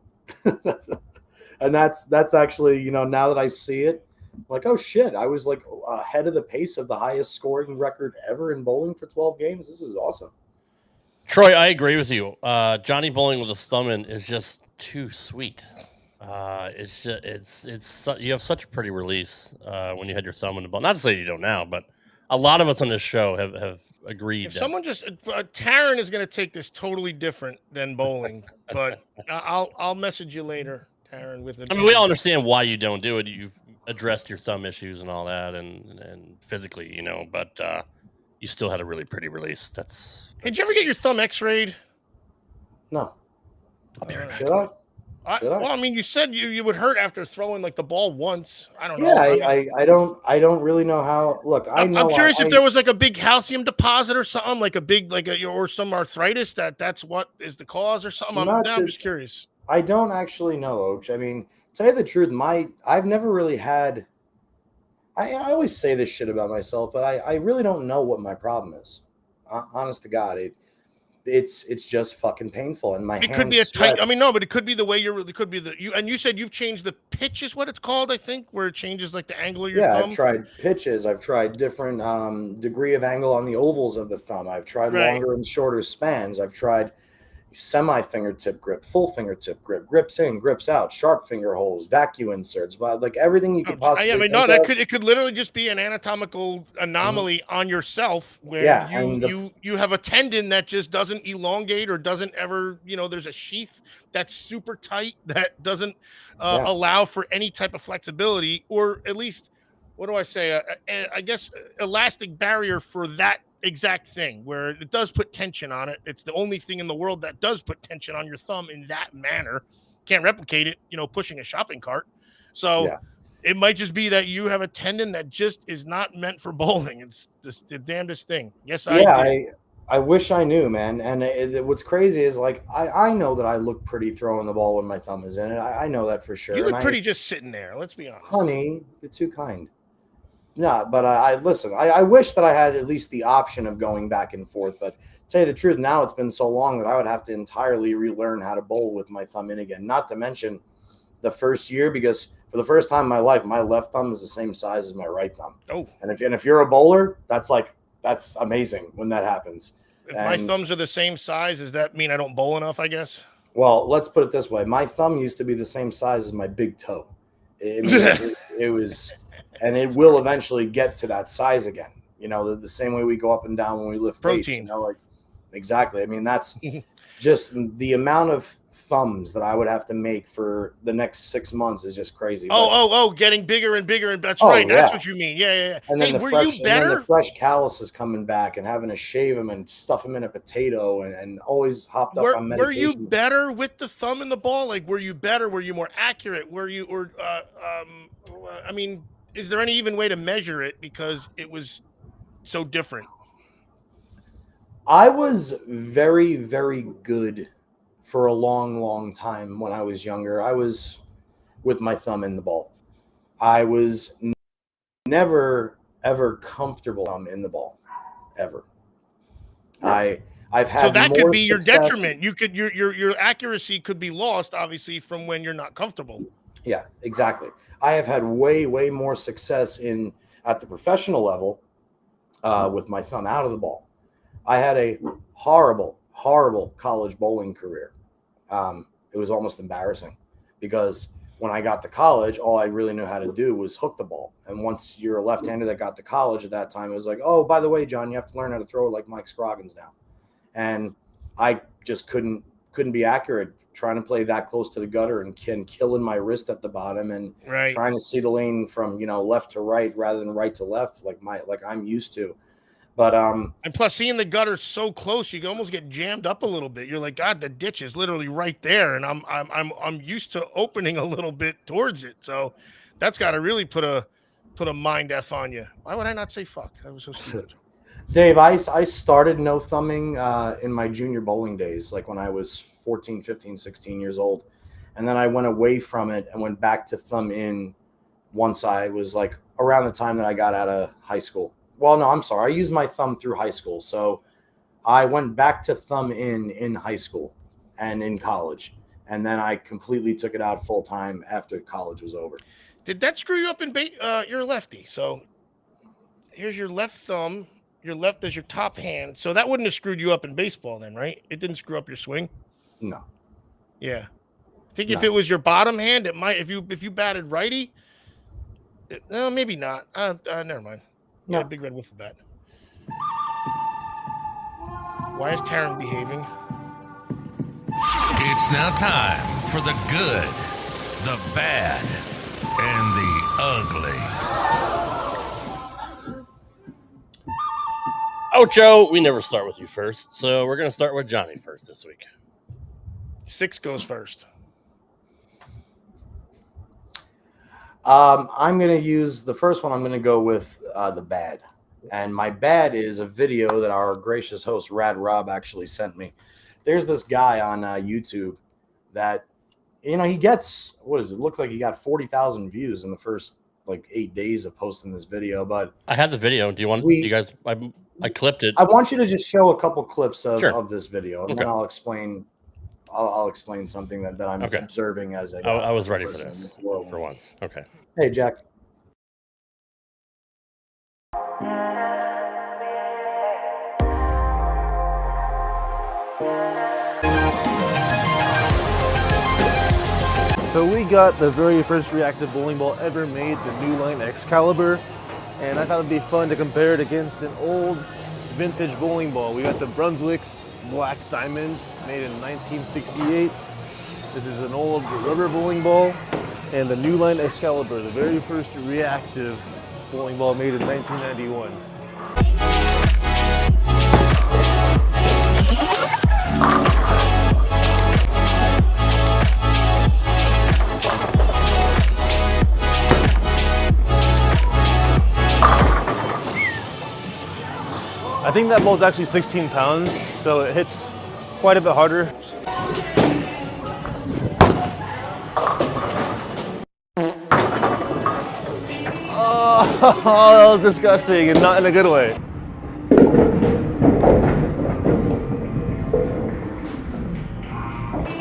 And that's actually, now that I see it, like, oh shit, I was like ahead of the pace of the highest scoring record ever in bowling for 12 games. This is awesome. Troy, I agree with you. Johnny bowling with a stomach is just too sweet. You have such a pretty release when you had your thumb in the ball. Not to say you don't now, but a lot of us on this show have agreed. If someone just Taryn is going to take this totally different than bowling, but I'll message you later, Taryn. I mean, we all understand why you don't do it. You've addressed your thumb issues and all that, and physically, you know, but you still had a really pretty release. That's Did you ever get your thumb X-rayed? No. I'll be right back. Should I? Well, I mean, you said you would hurt after throwing like the ball once. I don't know. Yeah, I don't really know how. Look, I'm curious if there was like a big calcium deposit or something, like a big or some arthritis that's what is the cause or something. I'm just curious. I don't actually know, Oach. I mean, tell you the truth, I've never really had. I always say this shit about myself, but I really don't know what my problem is. Honest to God, it's just fucking painful, and my hands could be a tight. sweats. I mean, no, but it could be the way it could be you said you've changed the pitch, is what it's called, I think, where it changes like the angle of your thumb. I've tried pitches. I've tried different degree of angle on the ovals of the thumb. I've tried longer and shorter spans. I've tried semi-fingertip grip, full fingertip grip, grips in, grips out, sharp finger holes, vacuum inserts, but like everything you could possibly. I mean, no, it could literally just be an anatomical anomaly on yourself where you have a tendon that just doesn't elongate or doesn't ever, there's a sheath that's super tight that doesn't allow for any type of flexibility, or at least, what do I say? I guess elastic barrier for that exact thing, where it does put tension on it. It's the only thing in the world that does put tension on your thumb in that manner. Can't replicate it, pushing a shopping cart. So it might just be that you have a tendon that just is not meant for bowling. It's the damnedest thing. Yes, I wish I knew, man. And what's crazy is, like, I know that I look pretty throwing the ball when my thumb is in it. I know that for sure. You look pretty just sitting there. Let's be honest. Honey, you're too kind. No, but listen, I wish that I had at least the option of going back and forth. But to tell you the truth, now it's been so long that I would have to entirely relearn how to bowl with my thumb in again. Not to mention the first year, because for the first time in my life, my left thumb is the same size as my right thumb. Oh, and if you're a bowler, that's amazing when that happens. If my thumbs are the same size, does that mean I don't bowl enough, I guess? Well, let's put it this way. My thumb used to be the same size as my big toe. It was, and it will eventually get to that size again. The same way we go up and down when we lift protein. Weights, exactly. I mean, that's just the amount of thumbs that I would have to make for the next 6 months is just crazy. Getting bigger and bigger, and that's right. That's what you mean. Yeah. And then the fresh calluses coming back and having to shave them and stuff them in a potato and always hopped up on medication. Were you better with the thumb in the ball? Like, were you better? Were you more accurate? I mean, is there any even way to measure it, because it was so different? I was very, very good for a long, long time when I was younger. I was with my thumb in the ball. I was never, ever comfortable in the ball, ever. Yeah. I've had, so that could be success. Your detriment. You could your accuracy could be lost, obviously, from when you're not comfortable. Yeah, exactly. I have had way, way more success at the professional level with my thumb out of the ball. I had a horrible, horrible college bowling career. It was almost embarrassing, because when I got to college, all I really knew how to do was hook the ball. And once you're a left-hander that got to college at that time, it was like, oh, by the way, John, you have to learn how to throw it like Mike Scroggins now. And I just couldn't be accurate trying to play that close to the gutter and killing my wrist at the bottom and trying to see the lane from left to right rather than right to left like I'm used to. But and plus, seeing the gutter so close, you can almost get jammed up a little bit. You're like, God, the ditch is literally right there, and I'm used to opening a little bit towards it. So that's got to really put a mind F on you. Why would I not say fuck? That was so stupid. Dave, I started no thumbing in my junior bowling days, like when I was 14, 15, 16 years old. And then I went away from it and went back to thumb in once I was like around the time that I got out of high school. Well, no, I'm sorry. I used my thumb through high school. So I went back to thumb in high school and in college. And then I completely took it out full time after college was over. Did that screw you up in you're a lefty. So here's your left thumb. Your left is your top hand. So that wouldn't have screwed you up in baseball then, right? It didn't screw up your swing? No. Yeah. I think if it was your bottom hand, it might. If you batted righty, no, maybe not. Never mind. Yeah, big red wiffle bat. Why is Taryn behaving? It's now time for the good, the bad, and the ugly. Ocho, we never start with you first, so we're going to start with Johnny first this week. 6 goes first. I'm going to use the first one. I'm going to go with the bad. And my bad is a video that our gracious host, Rad Rob, actually sent me. There's this guy on YouTube that, he gets, what does it look like? He got 40,000 views in the first 8 days of posting this video. But I had the video. Do you want you guys? I clipped it. I want you to just show a couple clips of this video, and Okay. then I'll explain. I'll explain something that I'm observing as a. I was ready for this for once. Okay. Hey, Jack. So we got the very first reactive bowling ball ever made, the New Line Excalibur, and I thought it'd be fun to compare it against an old vintage bowling ball. We got the Brunswick Black Diamond, made in 1968. This is an old rubber bowling ball, and the New Line Excalibur, the very first reactive bowling ball made in 1991. I think that ball's actually 16 pounds, so it hits quite a bit harder. Oh, that was disgusting, and not in a good way.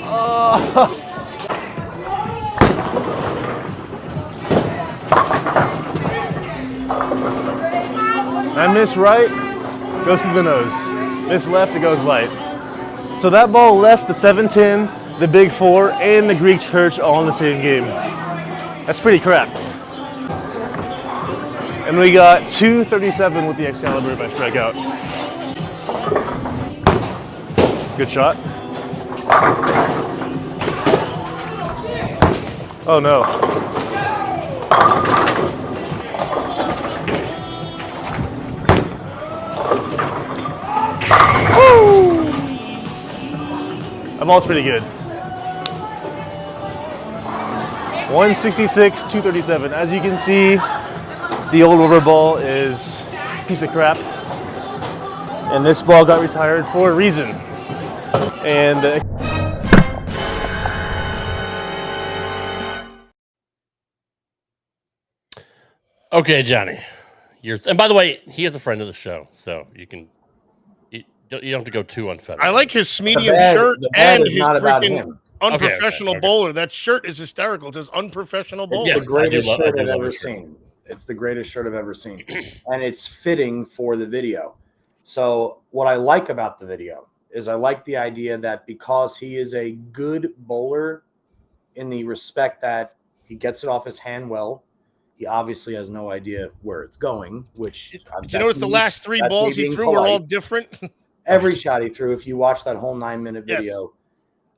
Oh. I miss right, goes to the nose. Miss left, it goes light. So that ball left the 710, the Big Four, and the Greek Church all in the same game. That's pretty crap. And we got 237 with the Excalibur if I strike out. Good shot. Oh no. Woo! That ball's pretty good. 166, 237. As you can see, the old rubber ball is a piece of crap. And this ball got retired for a reason. And Okay, Johnny. And by the way, he is a friend of the show, so you don't have to go too unfettered. I like his medium shirt and his freaking unprofessional okay. bowler. That shirt is hysterical. It says unprofessional bowler. It's the greatest shirt I've ever seen. It's the greatest shirt I've ever seen. And it's fitting for the video. So what I like about the video is I like the idea that because he is a good bowler in the respect that he gets it off his hand well, he obviously has no idea where it's going, which... Did you notice the last 3 balls he threw were all different? Every shot he threw, if you watch that whole 9-minute video,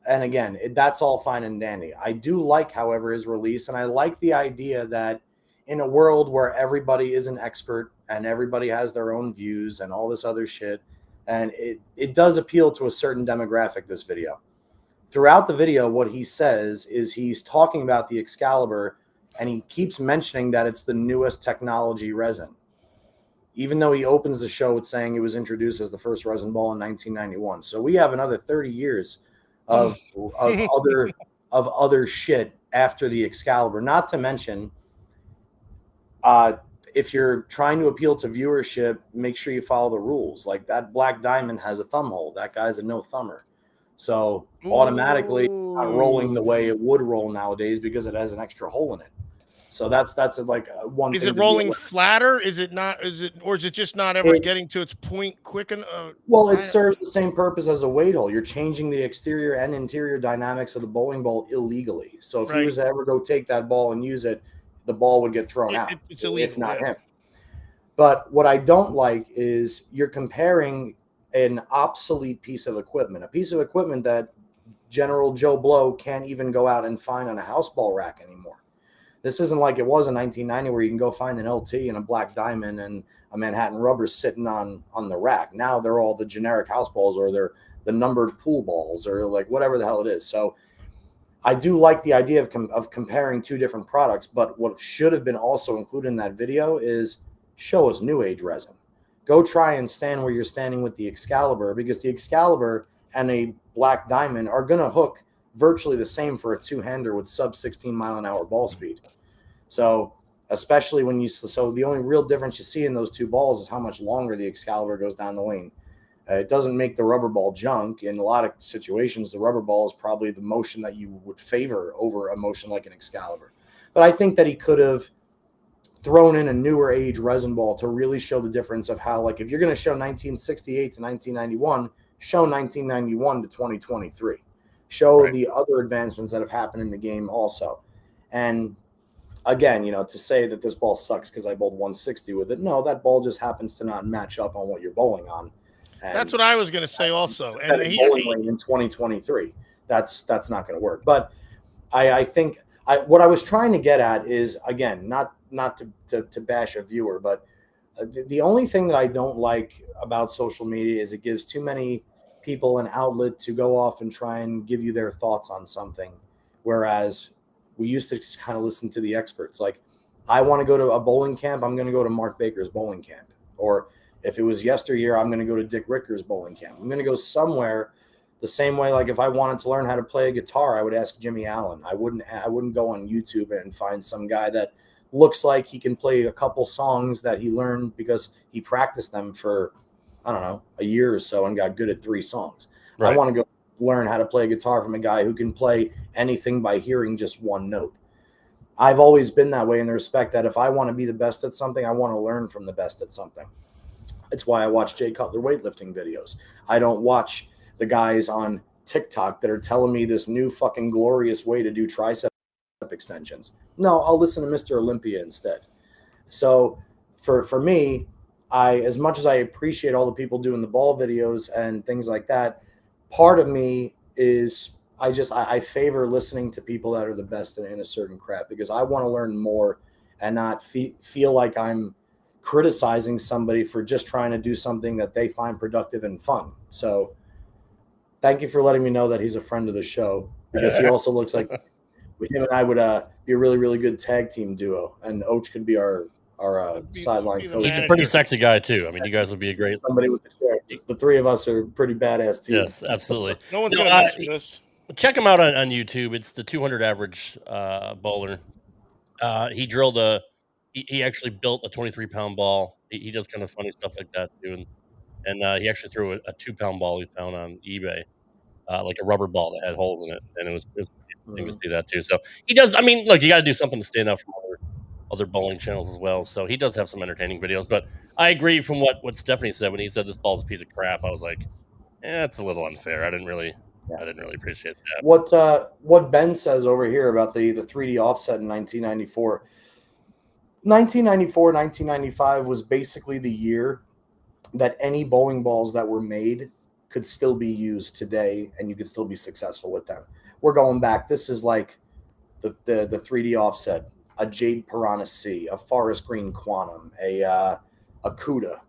and again, that's all fine and dandy. I do like, however, his release, and I like the idea that in a world where everybody is an expert and everybody has their own views and all this other shit, and it does appeal to a certain demographic, this video. Throughout the video, what he says is he's talking about the Excalibur, and he keeps mentioning that it's the newest technology resin. Even though he opens the show with saying it was introduced as the first resin ball in 1991. So we have another 30 years of other shit after the Excalibur. Not to mention, if you're trying to appeal to viewership, make sure you follow the rules. Like that Black Diamond has a thumb hole. That guy's a no thumber. So automatically not rolling the way it would roll nowadays because it has an extra hole in it. So that's like one. Is thing it to rolling deal with. flatter? Is it not? Is it, or is it just not ever getting to its point quick enough? Well, it serves the same purpose as a weight hole. You're changing the exterior and interior dynamics of the bowling ball illegally. So if he was to ever go take that ball and use it, the ball would get thrown out. It's illegal, if not him. But what I don't like is you're comparing an obsolete piece of equipment, a piece of equipment that General Joe Blow can't even go out and find on a house ball rack anymore. This isn't like it was in 1990 where you can go find an LT and a black diamond and a Manhattan rubber sitting on the rack. Now they're all the generic house balls, or they're the numbered pool balls, or like whatever the hell it is. So I do like the idea of comparing two different products, but what should have been also included in that video is show us new age resin. Go try and stand where you're standing with the Excalibur, because the Excalibur and a black diamond are going to hook virtually the same for a two-hander with sub 16 mile an hour ball speed. So especially when so the only real difference you see in those two balls is how much longer the Excalibur goes down the lane. It doesn't make the rubber ball junk. In a lot of situations, the rubber ball is probably the motion that you would favor over a motion like an Excalibur. But I think that he could have thrown in a newer age resin ball to really show the difference of how, like, if you're going to show 1968 to 1991, show 1991 to 2023. Show the other advancements that have happened in the game also. And again, to say that this ball sucks because I bowled 160 with it. No, that ball just happens to not match up on what you're bowling on. And that's what I was going to say also. And bowling lane in 2023, that's not going to work. But I think what I was trying to get at is, again, not to bash a viewer, but the only thing that I don't like about social media is it gives too many people an outlet to go off and try and give you their thoughts on something, whereas we used to just kind of listen to the experts. Like, I want to go to a bowling camp, I'm going to go to Mark Baker's bowling camp. Or if it was yesteryear, I'm going to go to Dick Ricker's bowling camp. I'm going to go somewhere the same way. Like, if I wanted to learn how to play a guitar, I would ask Jimmy Allen. I wouldn't go on YouTube and find some guy that looks like he can play a couple songs that he learned because he practiced them for, I don't know, a year or so and got good at 3 songs. Right. I want to go learn how to play guitar from a guy who can play anything by hearing just one note. I've always been that way in the respect that if I want to be the best at something, I want to learn from the best at something. It's why I watch Jay Cutler weightlifting videos. I don't watch the guys on TikTok that are telling me this new fucking glorious way to do tricep extensions. No, I'll listen to Mr. Olympia instead. So for me, as much as I appreciate all the people doing the ball videos and things like that, part of me is I favor listening to people that are the best in a certain craft, because I want to learn more and not feel like I'm criticizing somebody for just trying to do something that they find productive and fun. So thank you for letting me know that he's a friend of the show, because he also looks like him and I would be a really, really good tag team duo, and Oach could be our sideline coach. He's a pretty sexy guy too. I mean, you guys would be a great somebody with the chair. The 3 of us are pretty badass team. Yes, absolutely. No one's gonna miss this. Check him out on YouTube. It's the 200 average bowler. He drilled he actually built a 23-pound ball. He does kind of funny stuff like that too, and he actually threw a 2-pound ball he found on eBay, like a rubber ball that had holes in it, and it was interesting to see that too. So he does. I mean, look, you got to do something to stand out from other bowling channels as well. So he does have some entertaining videos. But I agree from what Stephanie said when he said this ball's a piece of crap. I was like, it's a little unfair. I didn't really appreciate that. What Ben says over here about the 3D offset in 1994. 1994, 1995 was basically the year that any bowling balls that were made could still be used today, and you could still be successful with them. We're going back. This is like the 3D offset, a Jade Piranha C, a Forest Green Quantum, a Cuda,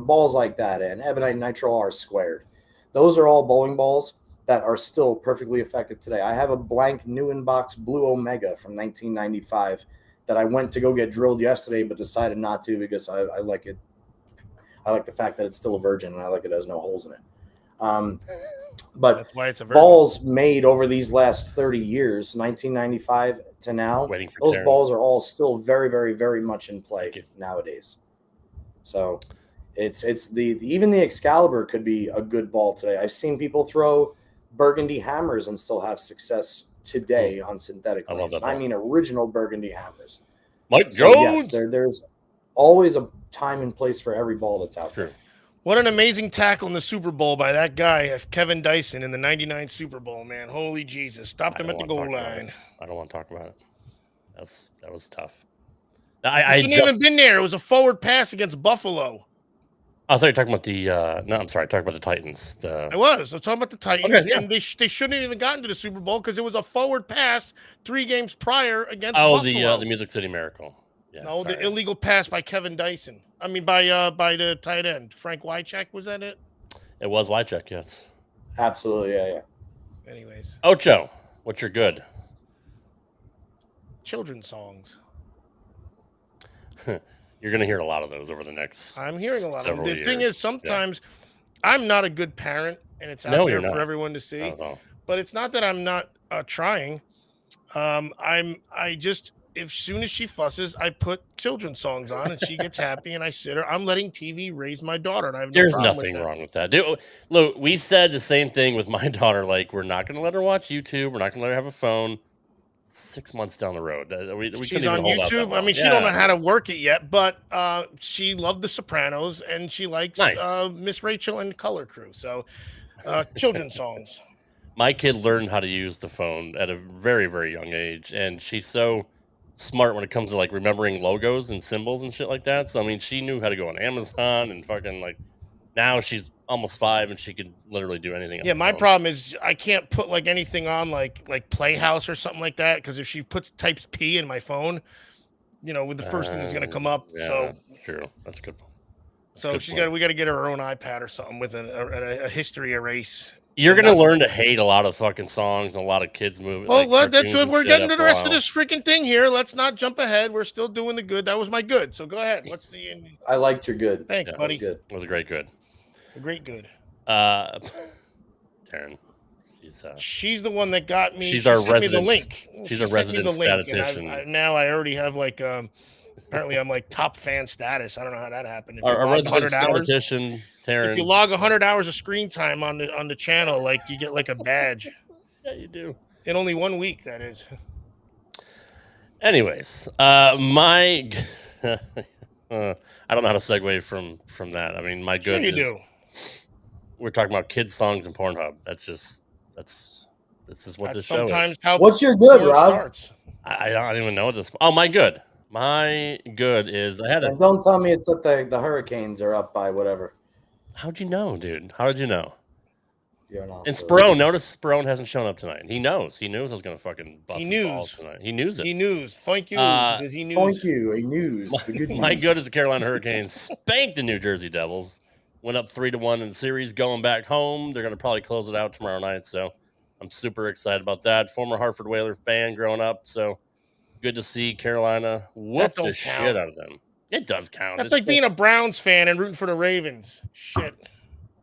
balls like that, and Ebonite Nitro R squared. Those are all bowling balls that are still perfectly effective today. I have a blank new in-box Blue Omega from 1995 that I went to go get drilled yesterday, but decided not to because I like it. I like the fact that it's still a virgin, and I like it has no holes in it. But that's why it's a balls made over these last 30 years, 1995 to now, those balls are all still very, very, very much in play nowadays. So it's even the Excalibur could be a good ball today. I've seen people throw burgundy hammers and still have success today on synthetic I love lanes. that I ball. mean, original Burgundy hammers. Mike So, Jones. yes, there's always a time and place for every ball that's out True. there. What an amazing tackle in the Super Bowl by that guy, Kevin Dyson, in the '99 Super Bowl, man. Holy Jesus. Stopped him at the goal line. I don't want to talk about it. That was tough. I shouldn't even been there. It was a forward pass against Buffalo. I thought you were talking about the no, I'm sorry, talking about the Titans. I was talking about the Titans, and they shouldn't have even gotten to the Super Bowl because it was a forward pass 3 games prior against Buffalo. The Music City Miracle. Yeah, no, the illegal pass by Kevin Dyson. I mean, by the tight end, Frank Wycheck. Was that it? It was Wycheck, yes. Absolutely, yeah. Anyways, Ocho, what's your good? Children's songs. You're going to hear a lot of those over the next. I'm hearing a lot of them. The years. thing is, sometimes I'm not a good parent, and it's out there for everyone to see. But it's not that I'm not trying. As soon as she fusses, I put children's songs on, and she gets happy, and I sit her. I'm letting TV raise my daughter, and I have no There's problem nothing with that. wrong with that. Dude, look, we said the same thing with my daughter. Like, we're not going to let her watch YouTube. We're not going to let her have a phone. 6 months down the road, she's on YouTube. I mean, she don't know how to work it yet, but she loved The Sopranos, and she likes Miss Rachel and Color Crew. So, children's songs. My kid learned how to use the phone at a very, very young age, and she's so smart when it comes to like remembering logos and symbols and shit like that. So I mean, she knew how to go on Amazon and fucking like. Now she's almost 5 and she can literally do anything. Yeah, my problem is I can't put like anything on like Playhouse or something like that because if she types P in my phone, with the first thing that's gonna come up. Yeah, so true, that's good. We got to get her own iPad or something with a history erase. You're gonna learn to hate a lot of fucking songs and a lot of kids movies. Well, that's what we're getting to the rest of this freaking thing here. Let's not jump ahead. We're still doing the good. That was my good. So go ahead. What's the? I liked your good. Thanks, buddy. Good. It was a great good. A great good. Taryn, she's the one that got me. She's our resident. Link. She's a resident statistician. Now I already have like apparently I'm like top fan status. I don't know how that happened. If our resident statistician, Taryn. If you log 100 hours of screen time on the channel, like you get like a badge. Yeah, you do. In only 1 week, that is. Anyways, my I don't know how to segue from that. I mean, my good. Sure you do. We're talking about kids songs and Pornhub. This is what this show is. What's your good, Rob? I don't even know what this. Oh, my good. My good is I had a. And don't tell me it's that the Hurricanes are up by whatever. How'd you know, dude? How did you know? You're an awesome. And Sperone, notice Sperone hasn't shown up tonight. He knows. He knows I was going to fucking bust his balls tonight. He knew it. He knew. Thank you. Because he knew. Thank you. He knew. My good is the Carolina Hurricanes spanked the New Jersey Devils. Went up 3-1 in the series. Going back home, they're going to probably close it out tomorrow night. So I'm super excited about that. Former Hartford Whaler fan growing up. So good to see Carolina whoop the shit out of them. It does count. That's like being a Browns fan and rooting for the Ravens. Shit.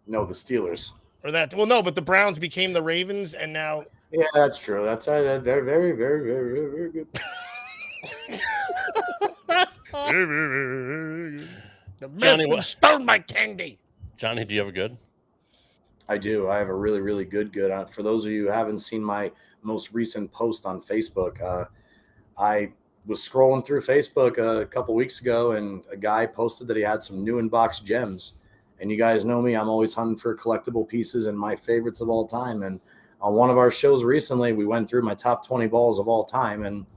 No, the Steelers. Or that. Well, no, but the Browns became the Ravens, and now. Yeah, that's true. That's they're very, very, very, very, very good. The Johnny stole my candy. Johnny, do you have a good? I do. I have a really, really good. For those of you who haven't seen my most recent post on Facebook, I was scrolling through Facebook a couple weeks ago, and a guy posted that he had some new in-box gems. And you guys know me, I'm always hunting for collectible pieces and my favorites of all time. And on one of our shows recently, we went through my top 20 balls of all time. And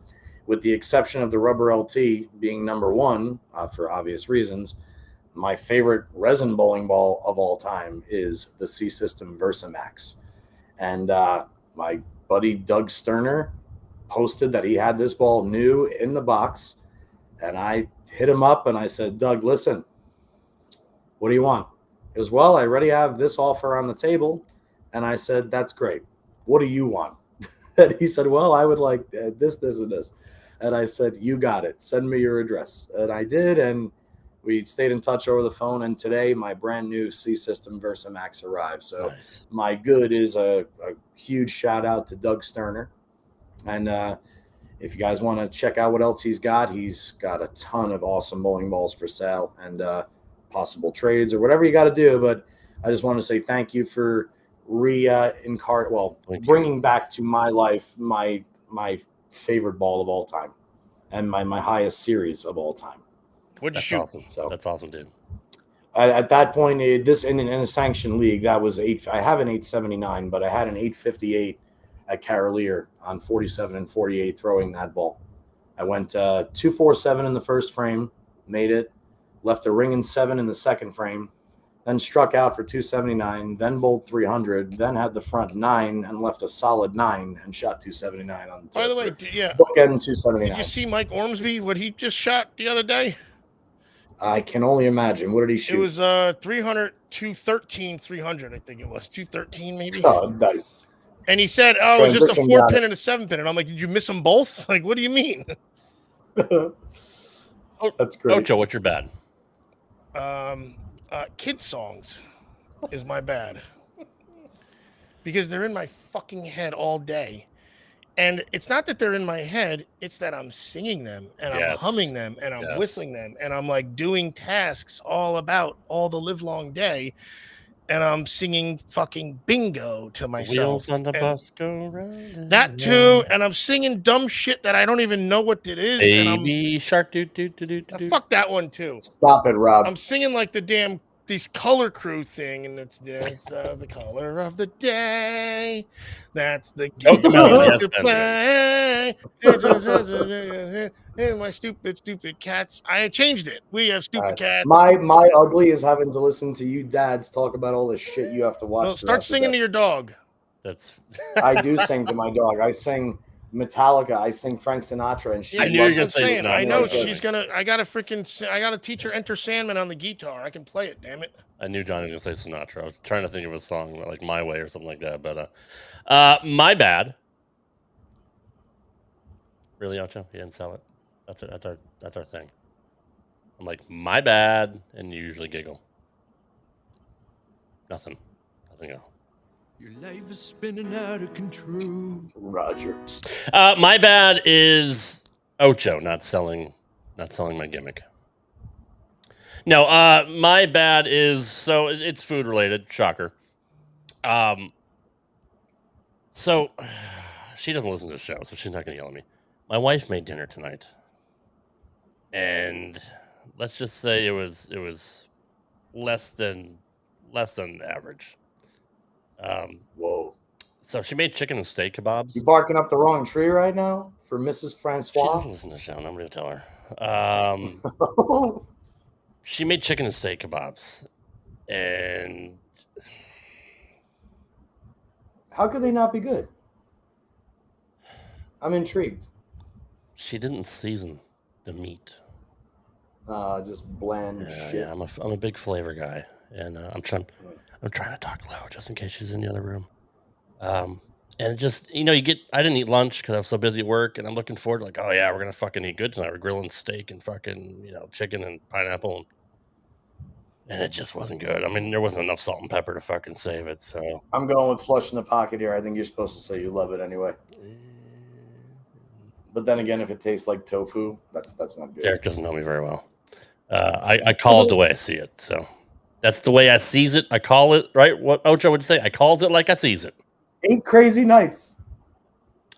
with the exception of the Rubber LT being number 1 for obvious reasons, my favorite resin bowling ball of all time is the C-System VersaMax. And my buddy Doug Sterner posted that he had this ball new in the box. And I hit him up and I said, Doug, listen, what do you want? He goes, well, I already have this offer on the table. And I said, that's great. What do you want? And he said, well, I would like this, this, and this. And I said, you got it. Send me your address. And I did. And we stayed in touch over the phone. And today, my brand new C-System VersaMax arrived. So nice. My good is a huge shout out to Doug Sterner. And if you guys want to check out what else he's got a ton of awesome bowling balls for sale and possible trades or whatever you got to do. But I just want to say thank you for bringing back to my life my favorite ball of all time and my highest series of all time. What'd you shoot? Awesome. So that's awesome, dude. At that point, in a sanctioned league, that was I have an 879, but I had an 858 at Carolier on 47 and 48 throwing that ball. I went 247 in the first frame, made it, left a ring in 7 in the second frame, then struck out for 279, then bowled 300, then had the front 9 and left a solid 9 and shot 279 on the By the way, bookend 279. Did you see Mike Ormsby, what he just shot the other day? I can only imagine. What did he shoot? It was 213, 300, I think it was. 213 maybe. Oh, nice. And he said, it was just a 4-pin and a 7-pin. And I'm like, did you miss them both? Like, what do you mean? That's great. Ocho, what's your bad? Kid songs is my bad. Because they're in my fucking head all day. And it's not that they're in my head, it's that I'm singing them and I'm humming them and I'm whistling them and I'm like doing tasks all the live long day. And I'm singing fucking bingo to myself. Wheels on the bus go round. That too. And I'm singing dumb shit that I don't even know what it is. Baby shark do. Fuck that one too. Stop it, Rob. I'm singing like these color crew thing, and it's the color of the day. That's the game to play. And my stupid cats. I changed it. We have stupid cats. My ugly is having to listen to you dads talk about all this shit you have to watch. Well, start singing to your dog. I do sing to my dog. I sing Metallica. I sing Frank Sinatra, and I knew you were gonna say Sinatra. I know she's gonna. I gotta teach her Enter Sandman on the guitar. I can play it. Damn it! I knew Johnny was gonna say Sinatra. I was trying to think of a song like My Way or something like that. But my bad. Really, Ocho? You didn't sell it. That's our thing. I'm like, my bad, and you usually giggle. Nothing else. Your life is spinning out of control. Roger. My bad is Ocho not selling my gimmick. No, my bad is so it's food related. Shocker. So she doesn't listen to the show, so she's not gonna yell at me. My wife made dinner tonight, and let's just say it was less than average. Whoa. So she made chicken and steak kebabs. You barking up the wrong tree right now for Mrs. Francois? She doesn't listen to the show. Nobody will tell her. She made chicken and steak kebabs. And how could they not be good? I'm intrigued. She didn't season the meat. Just bland shit. Yeah, I'm a big flavor guy, and I'm trying to talk low just in case she's in the other room. And just, I didn't eat lunch because I was so busy at work, and I'm looking forward to we're going to fucking eat good tonight. We're grilling steak and fucking, chicken and pineapple. And it just wasn't good. I mean, there wasn't enough salt and pepper to fucking save it, so. I'm going with flush in the pocket here. I think you're supposed to say you love it anyway. But then again, if it tastes like tofu, that's not good. Derek doesn't know me very well. I call it the way I see it, so. That's the way I sees it. I call it, right? What Ocho would say. I calls it like I sees it. 8 crazy nights.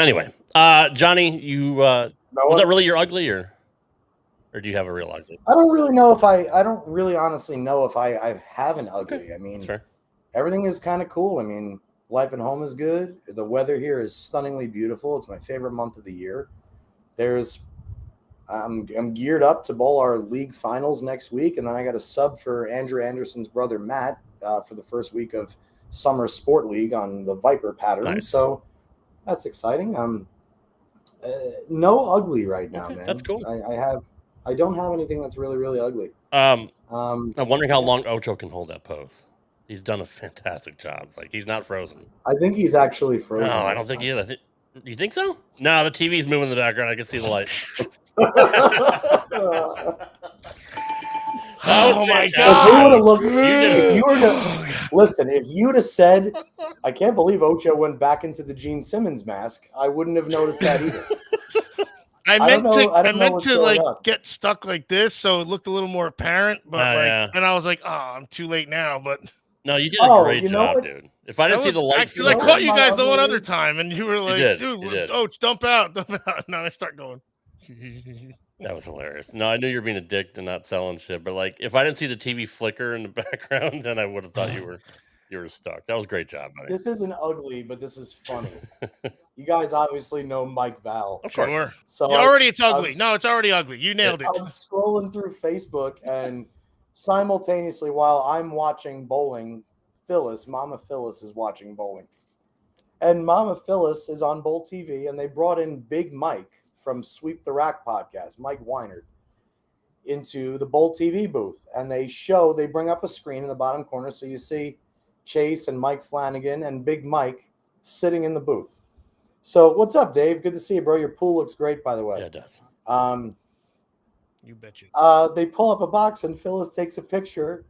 Anyway, Johnny, you was that really your ugly, or do you have a real ugly? I don't really know if I don't really honestly know if I have an ugly. Okay. I mean, Fair. Everything is kind of cool. I mean, life at home is good. The weather here is stunningly beautiful. It's my favorite month of the year. I'm geared up to bowl our league finals next week, and then I got a sub for Andrew Anderson's brother Matt for the first week of Summer Sport League on the Viper pattern. Nice. So that's exciting. No ugly right now, man. That's cool. I don't have anything that's really, really ugly. I'm wondering how long Ocho can hold that pose. He's done a fantastic job. He's not frozen. I think he's actually frozen. No, I don't think he is. You think so? No, the TV's moving in the background. I can see the light. Oh my God! If you would have said, I can't believe Ocho went back into the Gene Simmons mask, I wouldn't have noticed that either. I meant to get stuck like this, so it looked a little more apparent. But and I was like, oh, I'm too late now. But No, you did a great you know job, what? dude. If I didn't see the light, because I caught you My guys the one ugly other is- time, and you were like, did, dude, you did. oh, dump out. Now I start going. that was hilarious. No, I knew you were being a dick and not selling shit, but like, if I didn't see the TV flicker in the background, then I would have thought you were stuck. That was a great job, buddy. This isn't ugly, but this is funny. You guys obviously know Mike Val. Of course. Sure. So It's ugly. No, it's already ugly. You nailed it. I'm scrolling through Facebook, and simultaneously while I'm watching bowling, Mama Phyllis is watching bowling. And Mama Phyllis is on Bowl TV, and they brought in Big Mike from Sweep the Rack podcast, Mike Weinert, into the Bowl TV booth. And they bring up a screen in the bottom corner, so you see Chase and Mike Flanagan and Big Mike sitting in the booth. So what's up, Dave? Good to see you, bro. Your pool looks great, by the way. Yeah, it does. You betcha. They pull up a box, and Phyllis takes a picture,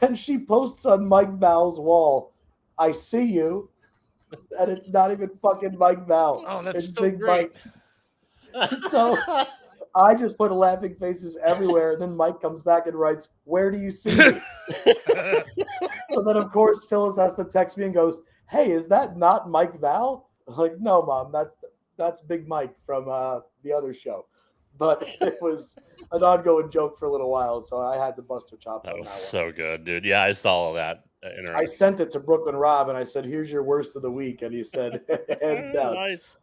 and she posts on Mike Val's wall, "I see you," and it's not even fucking Mike Val. Oh, that's it's so Big great. Mike. So I just put laughing faces everywhere, and then Mike comes back and writes, "Where do you see me?" So then, of course, Phyllis has to text me and goes, "Hey, is that not Mike Val?" I'm like, "No, Mom, that's Big Mike from the other show." But it was an ongoing joke for a little while, so I had to bust her chops That on was that so good, dude. Yeah, I saw all that. I sent it to Brooklyn Rob, and I said, "Here's your worst of the week," and he said, "Hands down." Nice.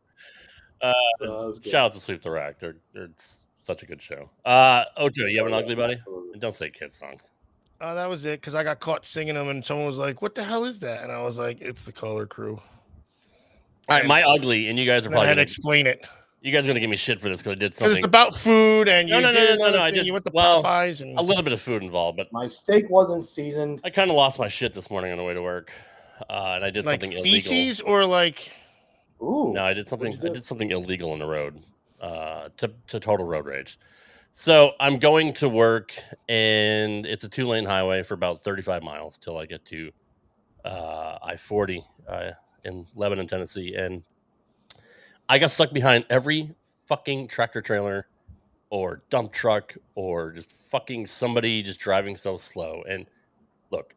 So that was good. Shout out to Sweep the Rack. They're such a good show. Ocho, you have an ugly buddy? Absolutely. And don't say kids songs. That was it, because I got caught singing them, and someone was like, "What the hell is that?" And I was like, "It's the Color Crew." All right, my ugly, and you guys are And I probably had to gonna, explain it you guys are gonna give me shit for this because I did because something. it's about food, and No, you no, did no, another no, I thing. did- You went to well, Popeyes, and a little bit of food involved, but My steak wasn't seasoned. I kind of lost my shit this morning on the way to work, and I did like something feces illegal. or like Ooh. No, I did something. What'd you I do? did something illegal on the road, to total road rage. So I'm going to work, and it's a 2-lane highway for about 35 miles till I get to I-40 in Lebanon, Tennessee, and I got stuck behind every fucking tractor trailer or dump truck or just fucking somebody just driving so slow. And look,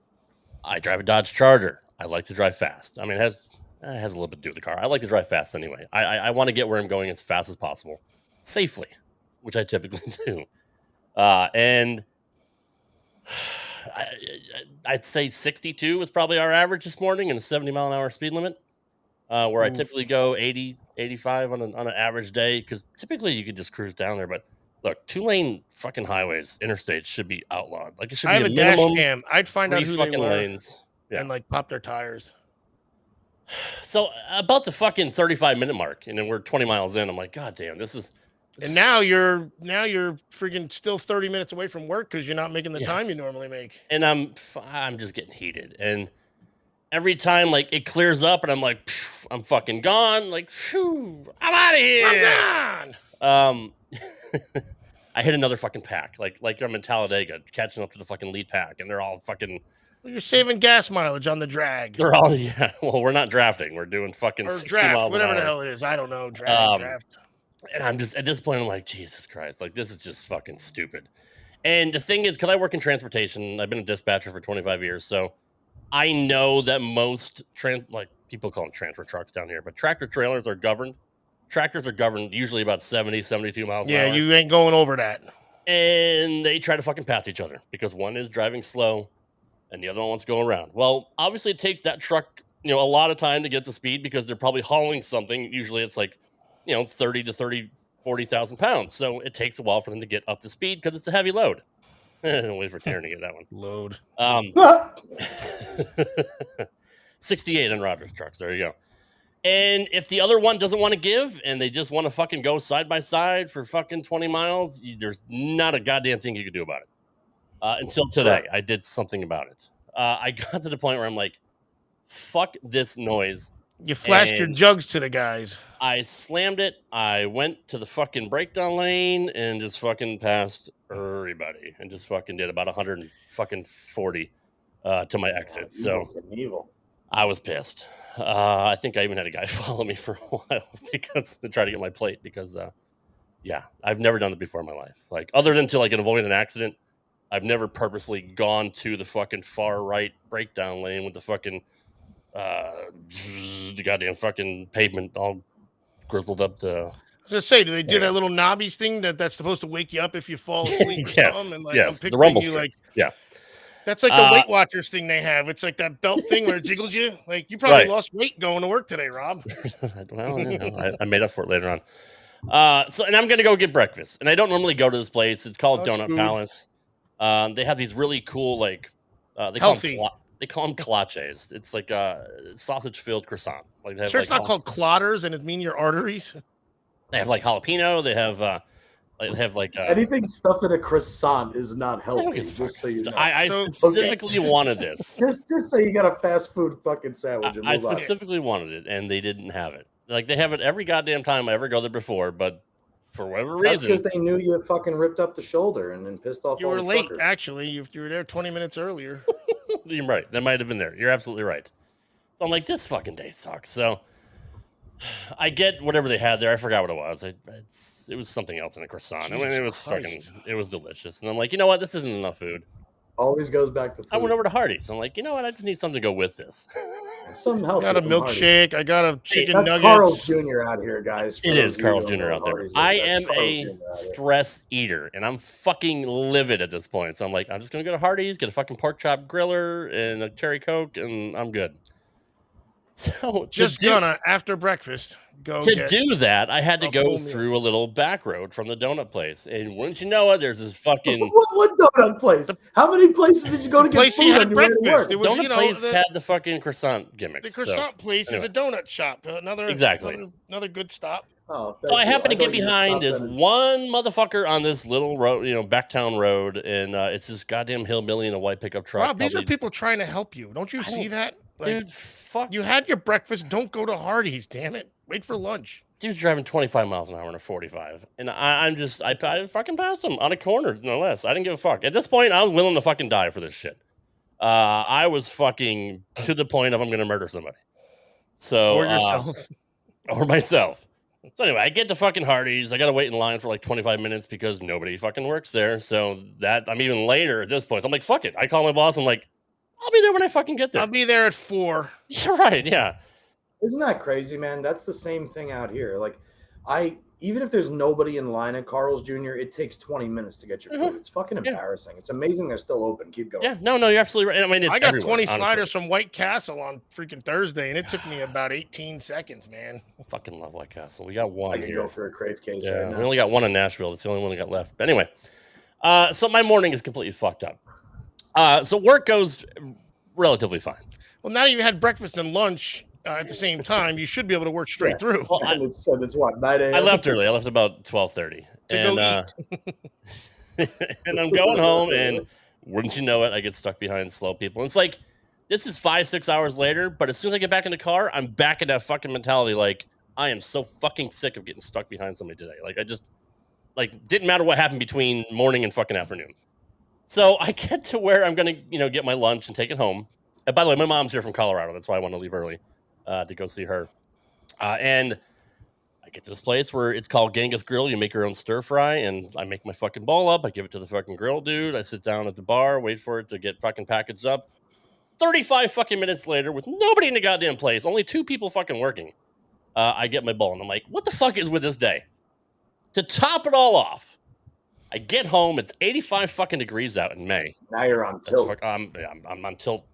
I drive a Dodge Charger. I like to drive fast. I mean, it has a little bit to do with the car. I like to drive fast anyway. I want to get where I'm going as fast as possible, safely, which I typically do. And I'd say 62 is probably our average this morning, and a 70-mile-an-hour speed limit. Where I typically go 80, 85 on an average day, because typically you could just cruise down there. But look, 2-lane fucking highways, interstates should be outlawed. Like, it should I be have a a dash minimum cam. I'd find out 3 who they fucking were lanes. Yeah. and like pop their tires. So about the fucking 35-minute mark, and then we're 20 miles in. I'm like, God damn, this is. And now you're freaking still 30 minutes away from work because you're not making the time you Yes. normally make. And I'm just getting heated. And every time, like, it clears up, and I'm like, "Phew, I'm fucking gone. Like, phew, I'm out of here. Run! I hit another fucking pack. Like I'm in Talladega, catching up to the fucking lead pack, and they're all fucking. Well, you're saving gas mileage on the drag. They're all, yeah. Well, we're not drafting. We're doing fucking Or 60 draft, miles whatever an the hour. hell it is. I don't know. Draft. And I'm just, at this point, I'm like, Jesus Christ, like, this is just fucking stupid. And the thing is, because I work in transportation, I've been a dispatcher for 25 years, so I know that most like, people call them transfer trucks down here, but tractor trailers are governed. Tractors are governed usually about 70, 72 miles an hour. Yeah, you ain't going over that. And they try to fucking pass each other because one is driving slow and the other one wants to go around. Well, obviously it takes that truck, a lot of time to get to speed because they're probably hauling something. Usually it's like, 30 to 40,000 pounds. So it takes a while for them to get up to speed because it's a heavy load. Wait for Taryn to get that one. Load. 68 on Rogers trucks. There you go. And if the other one doesn't want to give and they just want to fucking go side by side for fucking 20 miles, there's not a goddamn thing you can do about it. Until today, I did something about it. I got to the point where I'm like, fuck this noise. You flashed your And jugs to the guys. I slammed it. I went to the fucking breakdown lane and just fucking passed everybody and just fucking did about 140 to my exit. So Evil. I was pissed. I think I even had a guy follow me for a while because to try to get my plate because, yeah, I've never done it before in my life. Like, other than to like avoid an accident, I've never purposely gone to the fucking far right breakdown lane with the fucking the goddamn fucking pavement all grizzled up to. I was gonna say, do they do that little knobbies thing that's supposed to wake you up if you fall asleep or Yes, something? And like, yes, I'm the rumble picturing you strip. like, Yeah. that's like the Weight Watchers thing they have. It's like that belt thing where it jiggles you. Like, you probably lost weight going to work today, Rob. Well, you know, I made up for it later on. And I'm gonna go get breakfast. And I don't normally go to this place. It's called Donut Palace. They have these really cool, like, they call them kolaches. It's like a sausage-filled croissant. Like, they have, it's not called clotters, and it mean your arteries. They have like jalapeno. They have anything stuffed in a croissant is not healthy. Just so you know. I specifically wanted this. Just so you got a fast food fucking sandwich. I specifically wanted it, and they didn't have it. Like, they have it every goddamn time I ever go there before, but for whatever reason, because they knew you fucking ripped up the shoulder and then pissed off. You were late, actually. You were there 20 minutes earlier. You're right. That might have been there. You're absolutely right. So I'm like, this fucking day sucks. So I get whatever they had there. I forgot what it was. It was something else in a croissant. I mean, it was delicious. And I'm like, you know what? This isn't enough food. Always goes back to food. I went over to Hardee's. I'm like, you know what? I just need something to go with this. Some help. I got a milkshake. I got a chicken nuggets. Carl's Jr. out here, guys. It is Carl's Jr. out there. I am a stress eater, and I'm fucking livid at this point. So I'm like, I'm just going to go to Hardee's, get a fucking pork chop griller and a cherry Coke, and I'm good. So after breakfast, do that, I had to go through a little back road from the donut place, and wouldn't you know it, there's this fucking what donut place? How many places did you go to get food on your way to work? Donut place had the fucking croissant gimmicks. The croissant place is a donut shop. Another good stop. Oh, so I happen to get behind this one motherfucker on this little road, Backtown Road, and it's this goddamn hillbilly in a white pickup truck. Rob, these are people trying to help you. Don't you see that? Dude, fuck. You had your breakfast. Don't go to Hardee's, damn it. Wait for lunch. Dude's driving 25 miles an hour in a 45. And I fucking passed him on a corner, no less. I didn't give a fuck. At this point, I was willing to fucking die for this shit. I was fucking to the point of I'm going to murder somebody. So, or yourself. Or myself. So anyway, I get to fucking Hardee's. I got to wait in line for like 25 minutes because nobody fucking works there. So I'm even later at this point. So I'm like, fuck it. I call my boss. I'm like, I'll be there when I fucking get there. I'll be there at 4. You're right, yeah. Isn't that crazy, man? That's the same thing out here. Like, even if there's nobody in line at Carl's Jr., it takes 20 minutes to get your food. It's fucking embarrassing. It's amazing they're still open. Keep going. Yeah, no, you're absolutely right. I mean, I got 20 sliders from White Castle on freaking Thursday, and it took me about 18 seconds, man. I fucking love White Castle. We got one. I can go for a crave case right now. We only got one in Nashville. It's the only one we got left. But anyway, so my morning is completely fucked up. So work goes relatively fine. Well, now you had breakfast and lunch at the same time. You should be able to work straight through. Well, it's what, 9 a.m.? I left early. I left about 12:30. And I'm going home, and wouldn't you know it, I get stuck behind slow people. And it's like, this is 5-6 hours later, but as soon as I get back in the car, I'm back in that fucking mentality. Like, I am so fucking sick of getting stuck behind somebody today. Like, I just, didn't matter what happened between morning and fucking afternoon. So I get to where I'm going to, get my lunch and take it home. And by the way, my mom's here from Colorado. That's why I want to leave early to go see her. And I get to this place where it's called Genghis Grill. You make your own stir fry, and I make my fucking bowl up. I give it to the fucking grill dude. I sit down at the bar, wait for it to get fucking packaged up. 35 fucking minutes later, with nobody in the goddamn place, only 2 people fucking working, I get my bowl, and I'm like, what the fuck is with this day? To top it all off, I get home. It's 85 fucking degrees out in May. Now you're on tilt. I'm on tilt.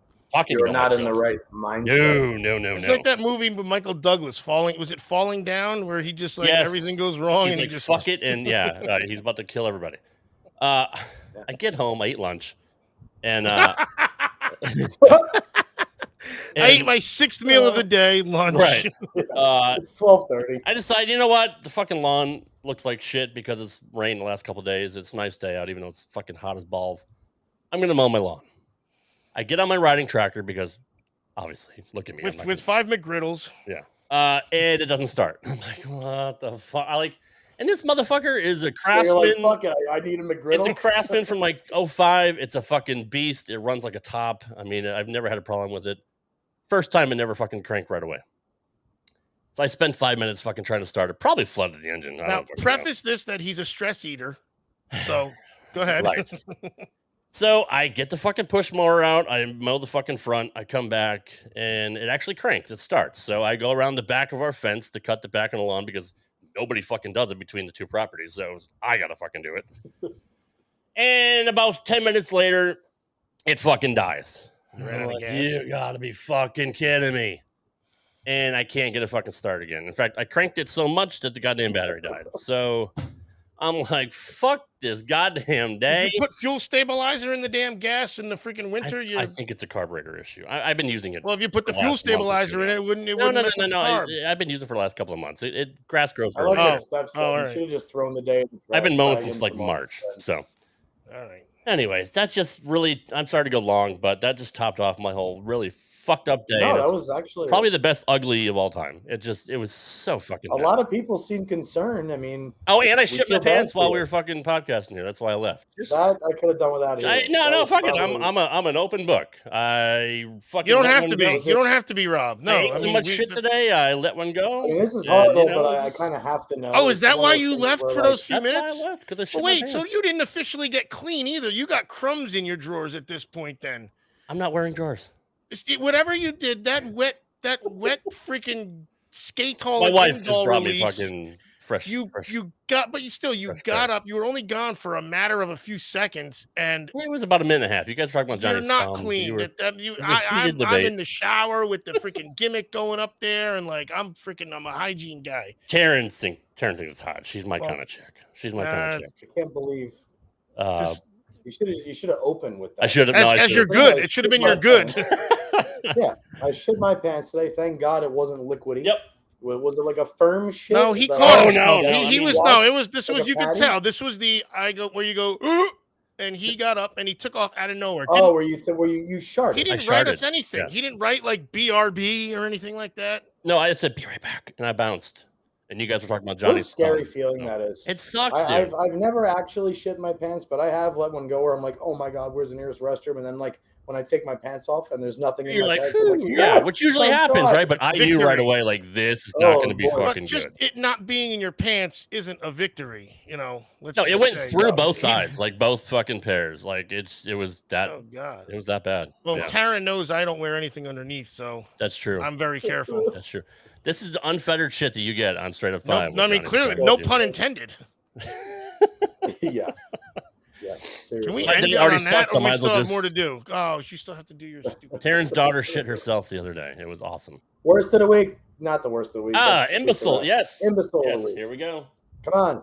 You're not in the right mindset. No. It's like that movie with Michael Douglas, Was it Falling Down, where he just everything goes wrong he's and like, he just fuck it, and he's about to kill everybody. I get home, I eat lunch, and I ate my 6th meal of the day, lunch. Right. It's 12:30. I decide, you know what? The fucking lawn looks like shit because it's rained the last couple of days. It's a nice day out, even though it's fucking hot as balls. I'm gonna mow my lawn. I get on my riding tracker because, obviously, look at me. With 5 McGriddles. Yeah. And it doesn't start. I'm like, what the fuck? And this motherfucker is a Craftsman. So you're like, fuck it, I need a McGriddle. It's a Craftsman from 2005. It's a fucking beast. It runs like a top. I mean, I've never had a problem with it. First time, it never fucking cranked right away. So I spent 5 minutes fucking trying to start it. Probably flooded the engine. Now, preface this that he's a stress eater. So go ahead. Right. So I get the fucking push mower out. I mow the fucking front. I come back and it actually cranks. It starts. So I go around the back of our fence to cut the back of the lawn because nobody fucking does it between the two properties. So I got to fucking do it. And about 10 minutes later, it fucking dies. You got to be fucking kidding me. And I can't get it fucking started again. In fact, I cranked it so much that the goddamn battery died. So I'm like, fuck this goddamn day. Did you put fuel stabilizer in the damn gas in the freaking winter? I think it's a carburetor issue. I've been using it. Well, if you put the fuel stabilizer in it, wouldn't it? No. I've been using it for the last couple of months. Grass grows. I like that stuff. So you should have just thrown the day. I've been mowing since like March. So, all right. Anyways, that just really, I'm sorry to go long, but that just topped off my whole really fucked up day. No, that was actually probably the best ugly of all time. It was so fucking bad. A lot of people seem concerned. I mean, and I shit my pants while we were fucking podcasting here. That's why I left. That I could have done without it. No, fuck it. I'm an open book. I fucking. You don't have to be. You don't have to be, Rob. No, I ate so much shit today. I let one go. I mean, this is horrible, but I kind of have to know. Oh, is that why you left for those few minutes? Why I left, wait, so you didn't officially get clean either. You got crumbs in your drawers at this point. Then I'm not wearing drawers. Whatever you did, that wet freaking skate hall. My wife just brought me fucking fresh. You got up. You were only gone for a matter of a few seconds, and it was about a minute and a half. You guys talking about Johnny? You're not clean. I'm in the shower with the freaking gimmick going up there, and like I'm a hygiene guy. Taryn thinks it's hot. She's my kind of chick. She's my kind of chick. I can't believe. You should have opened with that. I should have. As you're good. It should have been your good. Yeah, I shit my pants today. Thank God it wasn't liquidy. Yep. Was it like a firm shit? No, he caught. No. He was no. It was. This was. You could tell. This was the. I go where you go. And he got up and he took off out of nowhere. Were you sharted? He didn't write us anything. Yes. He didn't write like BRB or anything like that. No, I said be right back, and I bounced. And you guys were talking about Johnny's. What a scary feeling that is. It sucks, dude. I've never actually shit my pants, but I have let one go where I'm like, oh my God, where's the nearest restroom? And then like when I take my pants off and there's nothing in my pants, I'm like, yeah, which usually happens, right? But I knew right away, like this is not going to be fucking but just good. It not being in your pants isn't a victory, you know. No, it went through both sides, like both fucking pairs. Like it was that. Oh God, it was that bad. Well, Taryn knows I don't wear anything underneath, so that's true. I'm very careful. That's true. This is the unfettered shit that you get on Straight Up 5. No, I mean, clearly, no pun intended. Yeah. Seriously. Can we end on that, or we still have more to do? Oh, you still have to do your stupid. Taryn's daughter shit herself the other day. It was awesome. Worst of the week. Not the worst of the week. Imbecile. Yes. Imbecile of the week. Here we go. Come on.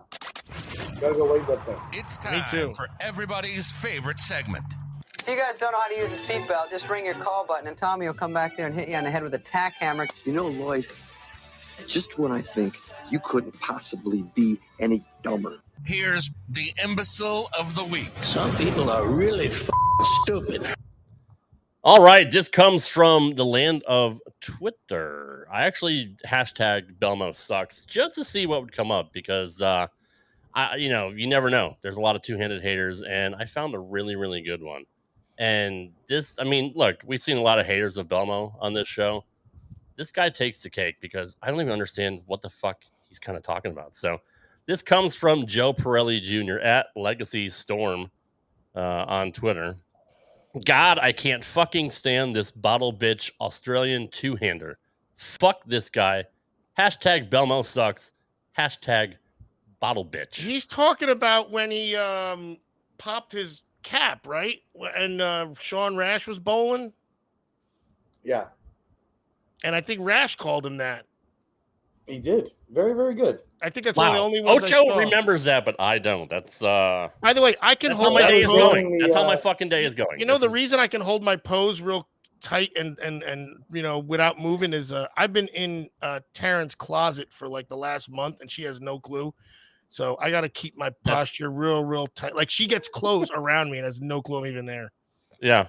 Gotta go weightlifting. It's time for everybody's favorite segment. If you guys don't know how to use a seatbelt, just ring your call button and Tommy will come back there and hit you on the head with a tack hammer. You know, Lloyd, just when I think you couldn't possibly be any dumber. Here's the Imbecile of the Week. Some people are really stupid. All right, this comes from the land of Twitter. I actually hashtagged Belmo sucks just to see what would come up because, you never know. There's a lot of two-handed haters, and I found a really, really good one. And this, I mean, look, we've seen a lot of haters of Belmo on this show. This guy takes the cake because I don't even understand what the fuck he's kind of talking about. So this comes from Joe Pirelli Jr. at Legacy Storm on Twitter. God, I can't fucking stand this bottle bitch Australian two-hander. Fuck this guy. Hashtag Belmo sucks. Hashtag bottle bitch. He's talking about when he popped his cap, right? And Sean Rash was bowling. Yeah. And I think Rash called him that. He did. Very, very good. I think that's one of the only ones Ocho remembers that, but I don't. That's by the way, I can hold my day is going. That's how my fucking day is going. You know, the reason I can hold my pose real tight and without moving is I've been in Taryn's closet for like the last month and she has no clue. So I got to keep my posture real tight. Like she gets clothes around me and has no clue I'm even there. Yeah.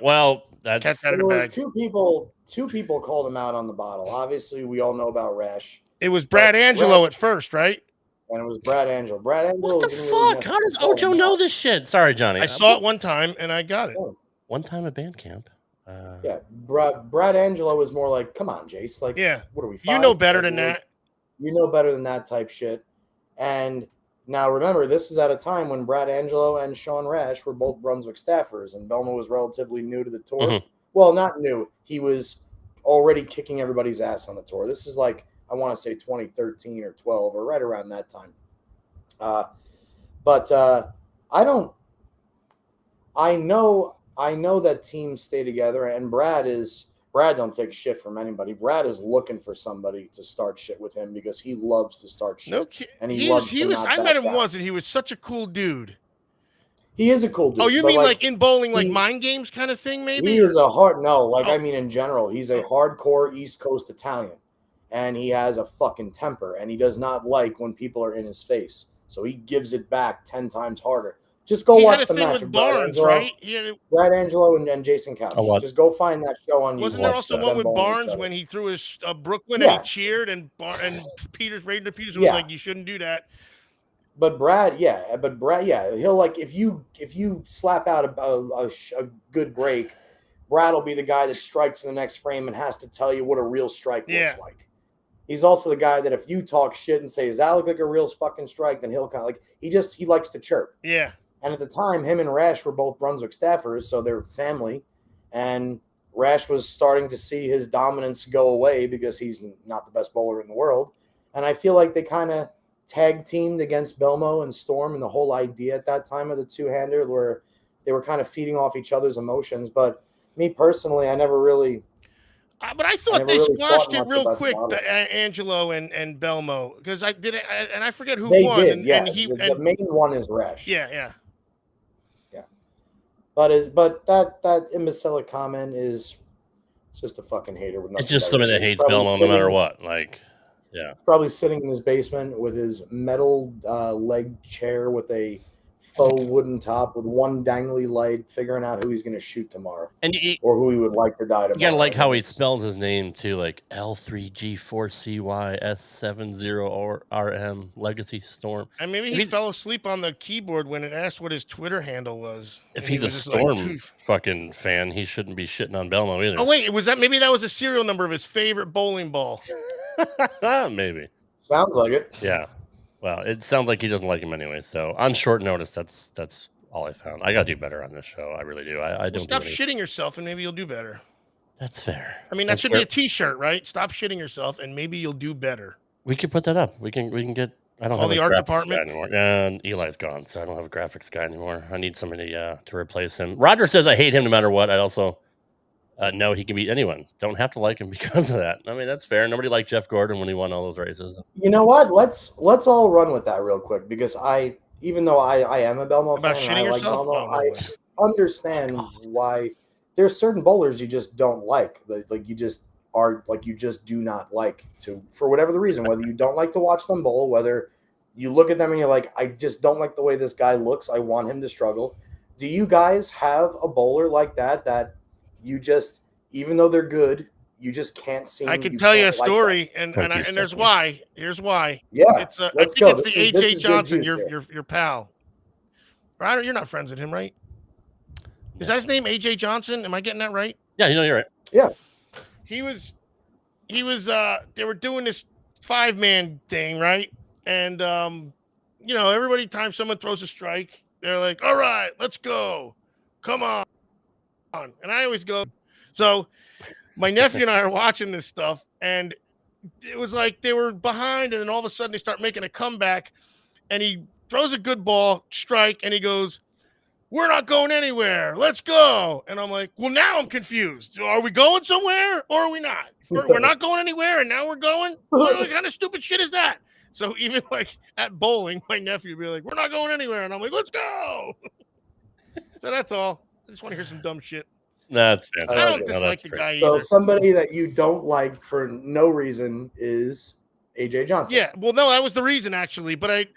Well, that's two people called him out on the bottle. Obviously, we all know about Rash. It was Brad Angelo at first, right? And it was Brad Angelo. What the fuck? How does Ocho know this shit? Sorry, Johnny. I saw it one time and I got it. One time at band camp. Yeah, Brad Angelo was more like, "Come on, Jace. Like, yeah, what are we? You know better than that. You know better than that type shit." And Now, remember, this is at a time when Brad Angelo and Sean Rash were both Brunswick staffers, and Belmo was relatively new to the tour. Mhm. Well, not new. He was already kicking everybody's ass on the tour. This is like, I want to say 2013 or 12 or right around that time. But I know that teams stay together, and Brad don't take shit from anybody. Brad is looking for somebody to start shit with him because he loves to start shit. No kid. And he was. I met him once, and he was such a cool dude. He is a cool dude. Oh, you mean like in bowling, like mind games kind of thing, maybe? He is a hard I mean in general, he's a hardcore East Coast Italian, and he has a fucking temper, and he does not like when people are in his face, so he gives it back 10 times harder. Just go watch the match with Barnes, right? Brad Angelo and Jason Couch. Just go find that show on YouTube. Wasn't there also one with Barnes when he threw his Brooklyn and he cheered and Peters was like, you shouldn't do that. But Brad, he'll like if you slap out a good break, Brad will be the guy that strikes in the next frame and has to tell you what a real strike looks like. He's also the guy that if you talk shit and say, "Does that look like a real fucking strike?" then he'll kind of like he likes to chirp. Yeah. And at the time, him and Rash were both Brunswick staffers, so they're family. And Rash was starting to see his dominance go away because he's not the best bowler in the world. And I feel like they kind of tag teamed against Belmo and Storm, and the whole idea at that time of the two-hander where they were kind of feeding off each other's emotions. But me personally, I never really but I thought they squashed it real quick, Angelo and Belmo, because I did it, and I forget who won. Did, and, yeah. And the main one is Rash. Yeah. But that imbecile comment is just a fucking hater. It's just somebody that hates Belmo no matter what. Like, yeah. Probably sitting in his basement with his metal leg chair with a faux wooden top with one dangly light, figuring out who he's going to shoot tomorrow, or who he would like to die tomorrow. You gotta like how he spells his name too, like L3G4CYS70RM Legacy Storm. And maybe he fell asleep on the keyboard when it asked what his Twitter handle was. If he's a Storm fucking fan, he shouldn't be shitting on Belmo either. Oh wait, maybe that was a serial number of his favorite bowling ball? Maybe. Sounds like it. Yeah. Well, it sounds like he doesn't like him anyway. So on short notice, that's all I found. I got to do better on this show. I really do. I don't. Stop shitting yourself, and maybe you'll do better. That's fair. I mean, that should be a T-shirt, right? Stop shitting yourself, and maybe you'll do better. We could put that up. We can get. I don't have the a art graphics department guy anymore. And Eli's gone, so I don't have a graphics guy anymore. I need somebody to replace him. Roger says I hate him no matter what. I also know he can beat anyone. Don't have to like him because of that. I mean, that's fair. Nobody liked Jeff Gordon when he won all those races. You know what? Let's all run with that real quick, because even though I am a Belmo fan and I like Belmo, I understand why there's certain bowlers you just don't like. Like you just do not like to, for whatever the reason, whether you don't like to watch them bowl, whether you look at them and you're like, I just don't like the way this guy looks. I want him to struggle. Do you guys have a bowler like that you just, even though they're good, you just can't see? I can tell you a story, and there's why. Here's why. Yeah, I think it's the AJ Johnson, your pal. You're not friends with him, right? Is that his name, AJ Johnson? Am I getting that right? Yeah, you're right. Yeah. He was. They were doing this 5-man thing, right? And every time someone throws a strike, they're like, "All right, let's go, come on." And I always go. So my nephew and I are watching this stuff, and it was like they were behind, and then all of a sudden they start making a comeback, and he throws a good ball, strike, and he goes, "We're not going anywhere. Let's go." And I'm like, well, now I'm confused. Are we going somewhere or are we not? We're not going anywhere, and now we're going? What kind of stupid shit is that? So even like at bowling, my nephew would be like, "We're not going anywhere." And I'm like, "Let's go." So that's all. I just want to hear some dumb shit. That's fantastic. I don't dislike the guy So either. somebody that you don't like for no reason is AJ Johnson. Yeah, well, no, that was the reason actually. But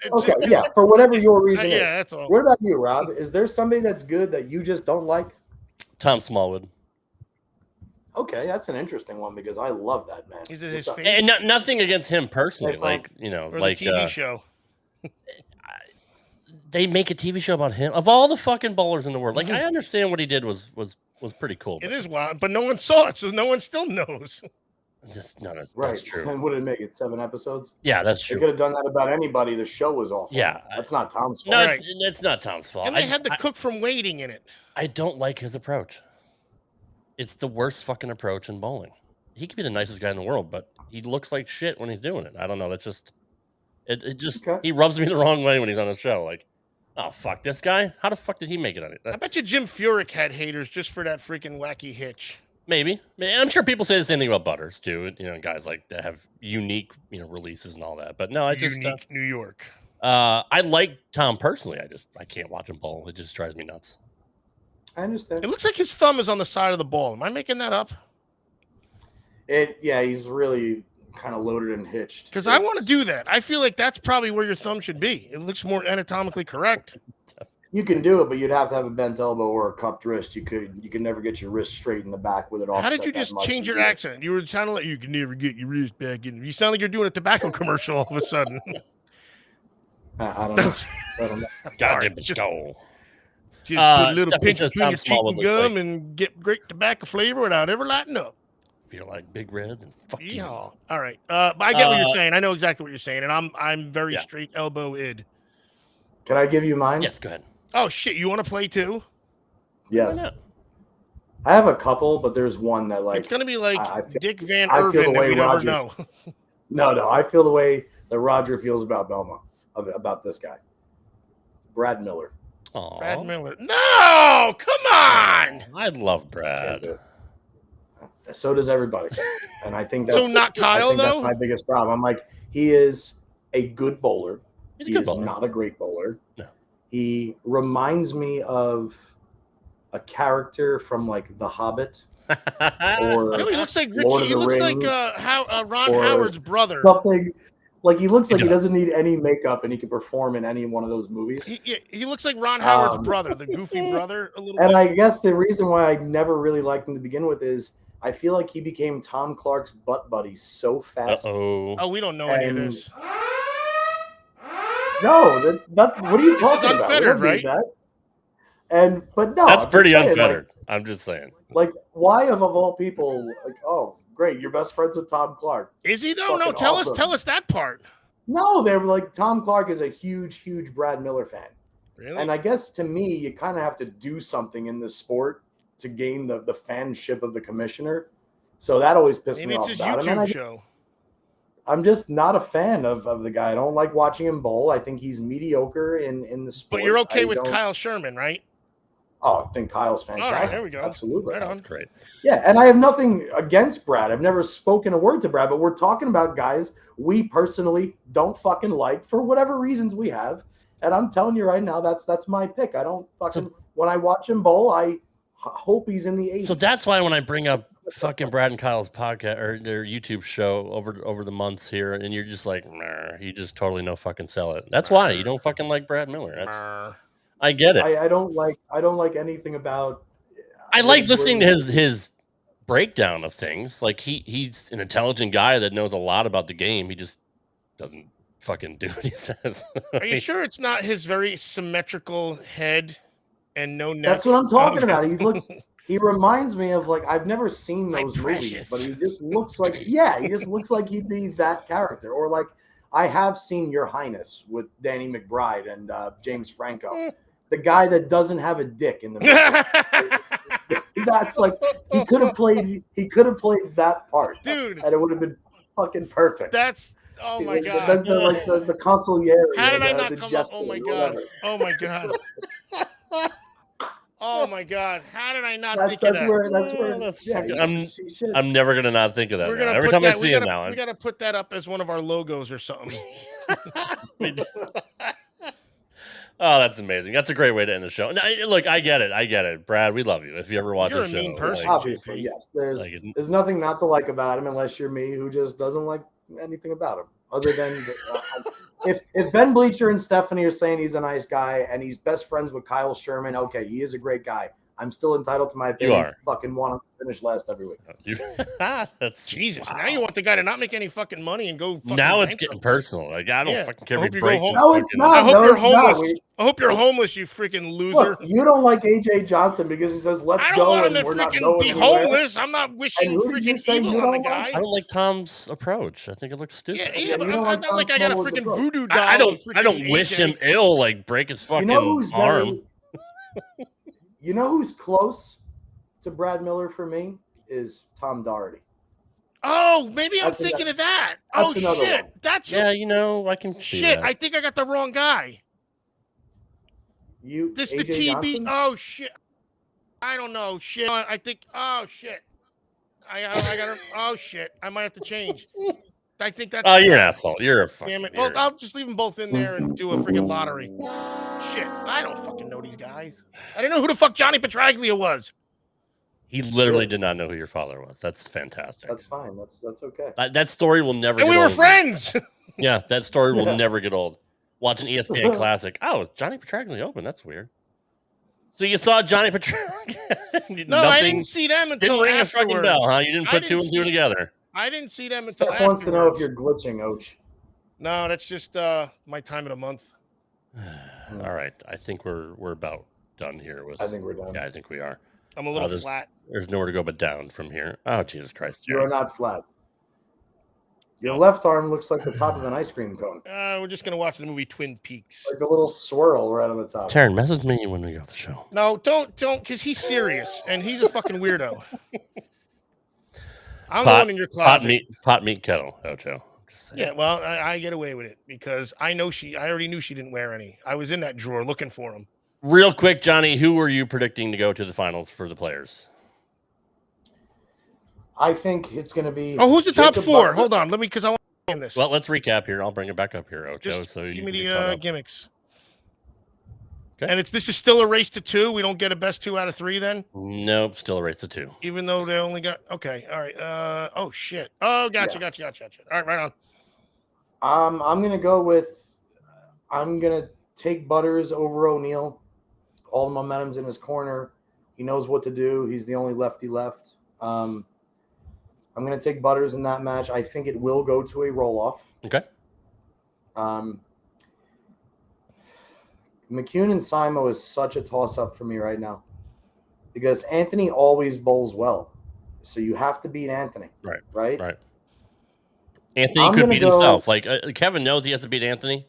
for whatever your reason is. Yeah, that's all. What about you, Rob? Is there somebody that's good that you just don't like? Tom Smallwood. Okay, that's an interesting one because I love that man. Is it his face? And nothing against him personally, or like the TV show. They make a TV show about him. Of all the fucking bowlers in the world, like I understand what he did was pretty cool. It is wild, but no one saw it, so no one still knows. That's true. And would it make it 7 episodes? Yeah, that's They true. could have done that about anybody. The show was awful. Yeah. That's not Tom's fault. No, Right. it's not Tom's fault. And they had the cook from Waiting in it. I don't like his approach. It's the worst fucking approach in bowling. He could be the nicest guy in the world, but he looks like shit when he's doing it. I don't know. That's just he rubs me the wrong way when he's on the show. Like, oh fuck, this guy? How the fuck did he make it on it? I bet you Jim Furyk had haters just for that freaking wacky hitch. Maybe. I'm sure people say the same thing about Butters too. Guys like that have unique, releases and all that. But no, I just unique New York. I like Tom personally. I can't watch him bowl. It just drives me nuts. I understand. It looks like his thumb is on the side of the ball. Am I making that up? Yeah, he's really kind of loaded and hitched. Because I want to do that. I feel like that's probably where your thumb should be. It looks more anatomically correct. You can do it, but you'd have to have a bent elbow or a cupped wrist. You could never get your wrist straight in the back with it off. How did you just change your accent? You were sounding like you could never get your wrist back in. You sound like you're doing a tobacco commercial all of a sudden. I don't know. Goddamn skull. Just put a little Stephanie pinch says between Tom your teeth Small and looks gum like- and get great tobacco flavor without ever lighting up. If you're like Big Red, then fuck you. All right. But I get what you're saying. I know exactly what you're saying, and I'm very straight elbow-id. Can I give you mine? Yes, go ahead. Oh shit, you want to play too? Yes. I have a couple, but there's one that It's gonna be like Dick Van I feel the Irvin that way we never Roger- know. No, I feel the way that Roger feels about Belma, about this guy, Brad Miller. Aww. Brad Miller. No, come on. I love Brad. So does everybody, and I think So that's not Kyle, I think that's though? my biggest problem. I'm like, he is a good bowler. He's a good bowler. Not a great bowler. No. He reminds me of a character from like The Hobbit, or No, he looks like Lord Richie. of He the looks Rings, like Ron or Howard's brother. something. Like he looks like he does. doesn't need any makeup and he can perform in any one of those movies. He looks like Ron Howard's brother, the goofy brother, a little And bit. I guess the reason why I never really liked him to begin with is I feel like he became Tom Clark's butt buddy so fast. Oh, we don't know any of And- this. No, that what are you This is talking about? We unfettered, don't need right? that. But no, that's I'm just pretty saying, unfettered. I'm just saying. Like, why of all people? Like, oh, great, you're best friends with Tom Clark. Is he though? No, Fucking tell awesome. us that part. No, they were like Tom Clark is a huge Brad Miller fan. Really? And I guess to me, you kind of have to do something in this sport to gain the fanship of the commissioner. So that always pissed Maybe me it's off his about him. YouTube And show. I'm just not a fan of the guy. I don't like watching him bowl. I think he's mediocre in the sport. But you're okay I with don't- Kyle Sherman, right? Oh, I think Kyle's All fantastic. right, there we go. Absolutely. Right on. That's great. Yeah, and I have nothing against Brad. I've never spoken a word to Brad, but we're talking about guys we personally don't fucking like for whatever reasons we have. And I'm telling you right now, that's my pick. I don't fucking when I watch him bowl, I hope he's in the 80s. So that's why when I bring up fucking Brad and Kyle's podcast or their YouTube show over the months here, and you're just like, nah, you just totally no fucking sell it. That's why you don't fucking like Brad Miller. That's I get it. I don't like anything about. I like listening to his breakdown of things. Like he's an intelligent guy that knows a lot about the game. He just doesn't fucking do what he says. Are you sure it's not his very symmetrical head and no neck? That's what I'm talking Okay. about. He reminds me of like I've never seen those movies, precious. but he just looks like he just looks like he'd be that character. Or like I have seen Your Highness with Danny McBride and James Franco, the guy that doesn't have a dick in the movie. That's like he could have played that part, Dude. and it would have been fucking perfect. That's my god. The consigliere. How did I the not come up? jester, Oh my whatever. god. Oh my god. Oh my god. How did I not That's think of that? where That's yeah, fucking, he should. I'm never gonna not think of that. We're Now. gonna Every put time I that- see we him gotta- now, we gotta put that up as one of our logos or something. oh, that's amazing. That's a great way to end the show. Now, look, I get it, Brad. We love you. If you ever watch You're the a show, mean person. like, Obviously, yes. There's Like, there's nothing not to like about him unless you're me, who just doesn't like anything about him. Other than if Ben Bleacher and Stephanie are saying he's a nice guy and he's best friends with Kyle Sherman, okay, he is a great guy. I'm still entitled to my opinion. You fucking want to finish last every week. That's Jesus. Wow. Now you want the guy to not make any fucking money and go. Now it's getting personal. Like I don't fucking care if he breaks. No, it's not. I hope you're homeless. I hope you're homeless, you freaking loser. Look, you don't like AJ Johnson because he says let's go and we're not going be anywhere. Homeless. I'm not wishing freaking evil on the guy. I don't like Tom's approach. I think it looks stupid. Yeah, but I'm not like I got a freaking voodoo doll. I don't wish him ill. Like break his fucking arm. You know who's close to Brad Miller for me is Tom Doherty. Oh, maybe I'm thinking of that. Oh shit, that's I can. Shit, I think I got the wrong guy. This the TB. Johnson? Oh shit, I don't know. Shit, I think. Oh shit, I got. Oh shit, I might have to change. I think that's. Oh, you're an asshole. You're a fucking. Damn it. Well, I'll just leave them both in there and do a freaking lottery. Shit, I don't fucking know these guys. I didn't know who the fuck Johnny Petraglia was. He literally did not know who your father was. That's fantastic. That's fine. That's okay. That story will never. And get we were old. friends. Yeah, that story will never get old. Watch an ESPN classic. Oh, Johnny Petraglia Open. That's weird. So you saw Johnny Petraglia? No, I didn't see them until didn't ring afterwards. a fucking bell, huh? You didn't put two and two together. I didn't see them until Steph wants to know if you're glitching, Oach. No, that's just my time of the month. All right, I think we're about done here. I think we're done. Yeah, I think we are. I'm a little flat. There's nowhere to go but down from here. Oh, Jesus Christ. You are not flat. Your left arm looks like the top of an ice cream cone. We're just going to watch the movie Twin Peaks. Like the little swirl right on the top. Taryn, message me when we go to the show. No, don't, because he's serious, and he's a fucking weirdo. I'm the one in your closet. Pot meat kettle, Ocho. Yeah, well, I get away with it because I already knew she didn't wear any. I was in that drawer looking for them. Real quick, Johnny, who were you predicting to go to the finals for the players? I think it's going to be. Oh, who's the top four? Hold on, because I want to this. Well, let's recap here. I'll bring it back up here, Ocho. Just so give me the gimmicks. Okay. And this is still a race to 2. We don't get a best 2 out of 3 then? Nope, still a race to 2. Even though they only got okay. All right. Oh shit. Oh, gotcha. All right, right on. I'm gonna go with. I'm gonna take Butters over O'Neal. All the momentum's in his corner. He knows what to do. He's the only lefty left. I'm gonna take Butters in that match. I think it will go to a roll-off. Okay. McCune and Simo is such a toss-up for me right now because Anthony always bowls well. So you have to beat Anthony. Right. Anthony could beat himself. Like Kevin knows he has to beat Anthony.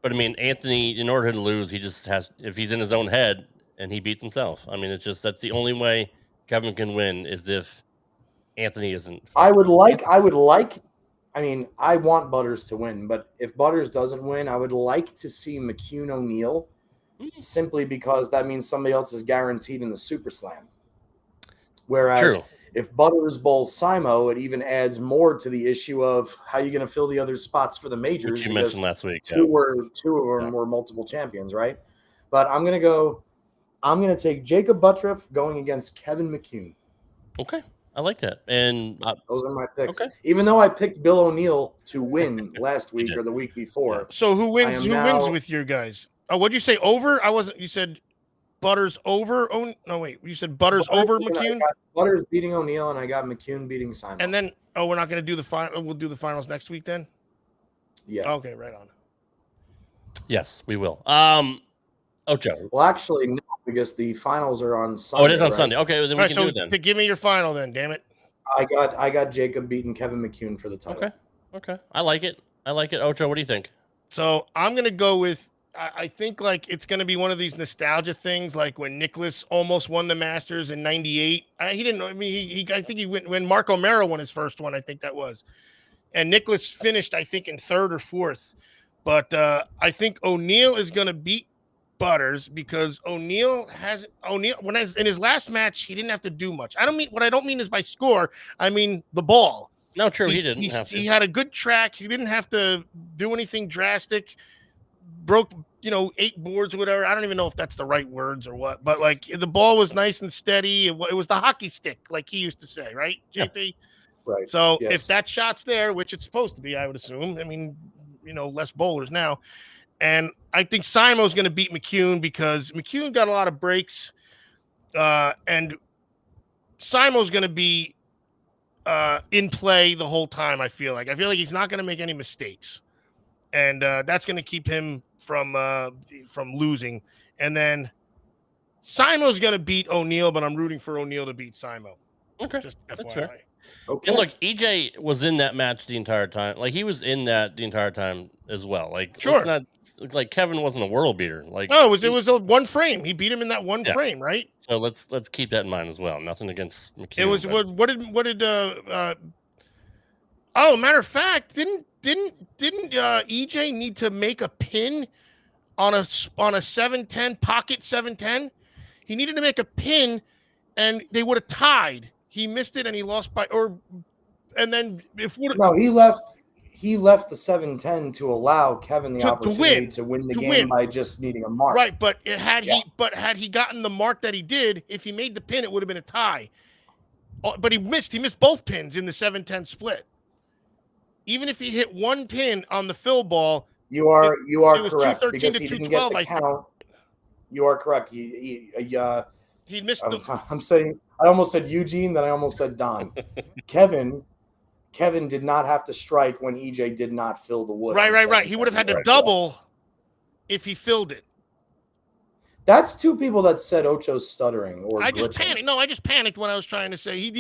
But I mean, Anthony, in order to lose, he just has, if he's in his own head and he beats himself. I mean, that's the only way Kevin can win is if Anthony isn't. I want Butters to win, but if Butters doesn't win, I would like to see McCune O'Neal simply because that means somebody else is guaranteed in the Super Slam. Whereas if Butters bowls Simo, it even adds more to the issue of how you're going to fill the other spots for the majors. Which you mentioned last week. Two of them were multiple champions, right? But I'm going to take Jacob Buttriff going against Kevin McCune. Okay. I like that. And those are my picks. Okay. Even though I picked Bill O'Neal to win last week or the week before. So who wins? Who wins with your guys? Oh, what'd you say? Over? I wasn't. You said Butters over. Oh no, wait. You said Butters over McCune. Butters beating O'Neal, and I got McCune beating Simon. And then, we're not going to do the final. We'll do the finals next week then. Yeah. Okay, right on. Yes, we will. Ocho. Well, actually, no, because the finals are on Sunday. Oh, it is on Sunday. Okay, well, then we can do it then. Give me your final then, damn it. I got Jacob beating Kevin McCune for the title. Okay. I like it. Ocho, what do you think? So I'm gonna go with. I think like it's gonna be one of these nostalgia things, like when Nicklaus almost won the Masters in '98. He didn't know. I mean, I think he went when Mark O'Mara won his first one. I think that was, and Nicklaus finished I think in 3rd or 4th. But I think O'Neal is gonna beat Butters because O'Neal in his last match he didn't have to do much. What I don't mean is by score. I mean the ball. No, true. He didn't have to. He had a good track. He didn't have to do anything drastic. Broke 8 boards or whatever. I don't even know if that's the right words or what. But like the ball was nice and steady. It was the hockey stick, like he used to say, right, JP? Yeah. Right. So if that shot's there, which it's supposed to be, I would assume. I mean, less bowlers now. And I think Simo's going to beat McCune because McCune got a lot of breaks. And Simo's going to be in play the whole time. I feel like he's not going to make any mistakes, and that's going to keep him from losing. And then Simo's going to beat O'Neal, but I'm rooting for O'Neal to beat Simo. Okay, just that's FYI. fair. Okay. And look, EJ was in that match the entire time. Like he was in that the entire time as well. Like Sure. let's not like Kevin wasn't a world beater. Like no, it was a one frame. He beat him in that one frame, right? So let's keep that in mind as well. Nothing against McHugh. It was what did oh, matter of fact, didn't EJ need to make a pin on a 710 pocket 710? He needed to make a pin, and they would have tied. He missed it, and he lost by and then if no, he left the 710 to allow Kevin the opportunity to win the game by just needing a mark. Right, but had he gotten the mark that he did, if he made the pin, it would have been a tie. But he missed both pins in the 710 split. Even if he hit one pin on the fill ball, you are correct because he didn't get the count. You are correct. He missed I'm saying I almost said Eugene, then I almost said Don. Kevin did not have to strike when EJ did not fill the wood. Right. He would have had to double if he filled it. That's two people that said Ocho's stuttering or I just panicked. No, I just panicked when I was trying to say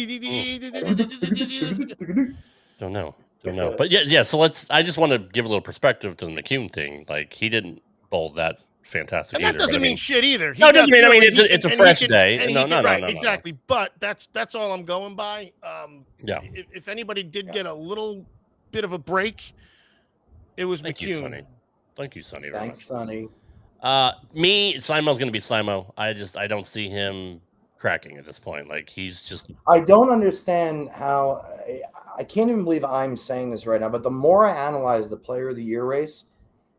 Don't know. But yeah. So I just want to give a little perspective to the McCune thing. Like he didn't bowl that fantastic and that either. doesn't mean shit either. No, it doesn't mean. I mean, it's a fresh day. No, exactly. But that's all I'm going by. Yeah. If anybody did get a little bit of a break, it was McCune. Thank you, Sonny. Thanks, Sonny. Simo's going to be Simo. I don't see him cracking at this point. Like he's just. I don't understand how. I can't even believe I'm saying this right now. But the more I analyze the Player of the Year race,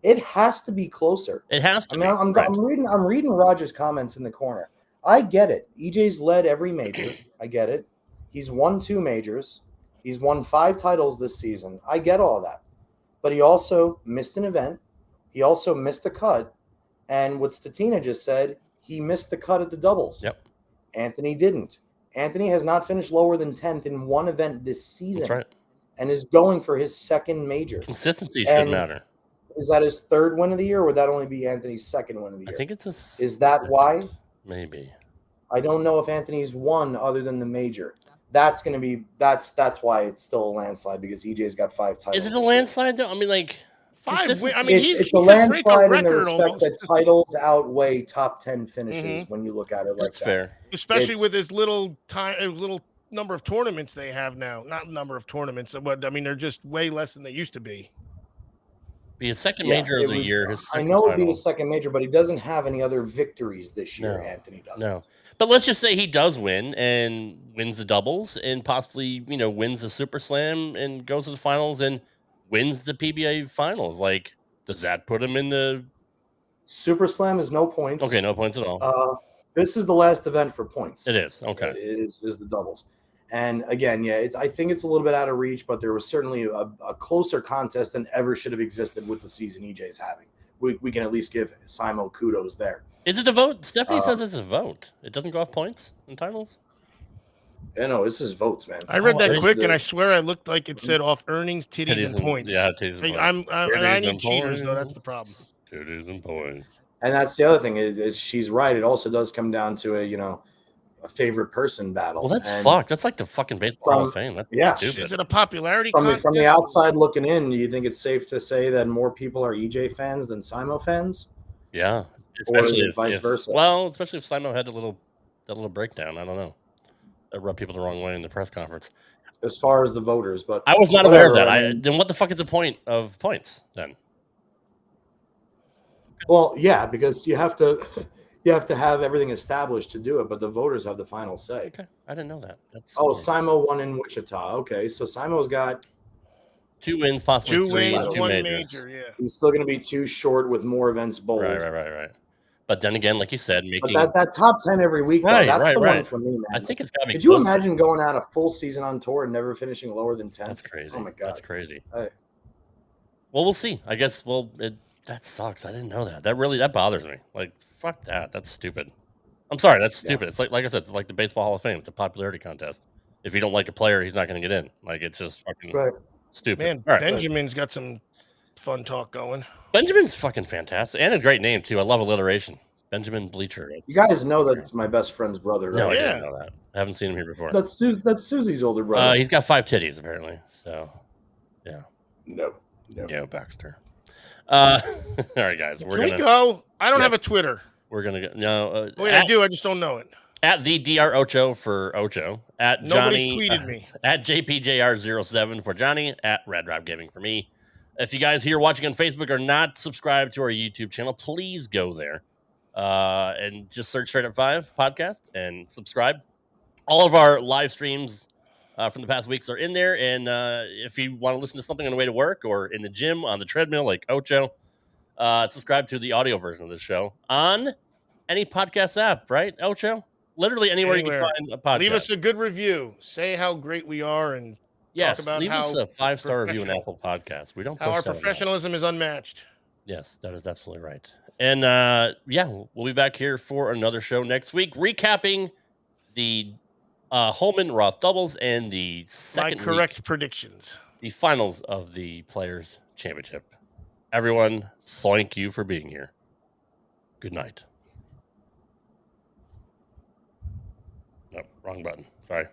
it has to be closer. It has to. I'm reading Roger's comments in the corner. I get it. EJ's led every major. I get it. He's won 2 majors. He's won 5 titles this season. I get all that. But he also missed an event. He also missed a cut. And what Statina just said, he missed the cut at the doubles. Yep. Anthony didn't. Anthony has not finished lower than 10th in one event this season. That's right. And is going for his 2nd major. Consistency should matter. Is that his 3rd win of the year, or would that only be Anthony's 2nd win of the year? I think it's Is that why? Maybe. I don't know if Anthony's won other than the major. That's going to be that's why it's still a landslide, because EJ's got 5 titles. Is it a landslide though? I mean, like 5. I mean, it's a landslide in the respect that titles outweigh top 10 finishes when you look at it like that's that. Fair. Especially with his little number of tournaments they have now. Not number of tournaments, but I mean they're just way less than they used to be. Be his 2nd major of the year. I know it'd be his 2nd major, but he doesn't have any other victories this year. No, Anthony doesn't. No, but let's just say he does win and wins the doubles and possibly wins the Super Slam and goes to the finals and wins the PBA finals. Like, does that put him in the Super Slam? Is no points. Okay, no points at all. This is the last event for points. It is. Okay, it is the doubles. And again, I think it's a little bit out of reach, but there was certainly a closer contest than ever should have existed with the season EJ's having. We can at least give Simo kudos there. Is it a vote? Stephanie says it's a vote. It doesn't go off points in titles? Yeah, no, this is votes, man. I read that quick, and I swear I looked like it said off earnings, titties, and points. Yeah, titties and points. I need cheaters, though. That's the problem. Titties and points. And that's the other thing is she's right. It also does come down to a favorite person battle. Well, that's fucked. That's like the fucking baseball Hall of Fame. That's stupid. Is it a popularity contest? From the outside looking in, do you think it's safe to say that more people are EJ fans than Simo fans? Yeah, especially vice versa. Well, especially if Simo had that little breakdown. I don't know. That rubbed people the wrong way in the press conference. As far as the voters, but I was not aware of that. Then what the fuck is the point of points then? Well, yeah, because you have to have everything established to do it, but the voters have the final say. Okay, I didn't know that. Simo won in Wichita. Okay, so Simo's got 2 wins, possibly 2 3, wins, 2 1 majors. major. Yeah, he's still going to be too short with more events bowled. Right. But then again, like you said, making that top 10 every week, that's the one for me, man. I think it's got to be. Could you imagine going out a full season on tour and never finishing lower than 10? That's crazy. Oh my god, that's crazy. Hey. Well, we'll see. I guess. Well, that sucks. I didn't know that. That bothers me. Like, fuck that. That's stupid. I'm sorry, that's stupid. It's like I said, it's like the Baseball Hall of Fame. It's a popularity contest. If you don't like a player, he's not going to get in. Like, it's just fucking stupid. Man, All right, Benjamin's got some fun talk going. Benjamin's fucking fantastic and a great name too. I love alliteration. Benjamin Bleacher. You guys know that's my best friend's brother, right? No, I didn't know that. I haven't seen him here before. That's Susie's older brother. He's got 5 titties apparently. So, yeah. No. Yeah, Baxter. All right, guys. Can we go? I don't have a Twitter. We're gonna go. No. Wait, I do. I just don't know it. At the Dr. Ocho for Ocho. At Nobody's Johnny. tweeted me. At JPJR07 for Johnny. At Red Rob Gaming for me. If you guys here watching on Facebook are not subscribed to our YouTube channel, please go there and just search Straight Up 5 podcast and subscribe. All of our live streams from the past weeks are in there. And if you want to listen to something on the way to work or in the gym on the treadmill like Ocho, subscribe to the audio version of the show on any podcast app, right, Ocho? Literally anywhere you can find a podcast. Leave us a good review. Say how great we are and talk about leave how us a 5-star review on Apple Podcasts. We don't how push our that professionalism is unmatched. Yes, that is absolutely right. And we'll be back here for another show next week, recapping the Holman Roth doubles and the second correct predictions. The finals of the Players Championship. Everyone, thank you for being here. Good night. Nope, wrong button. Sorry.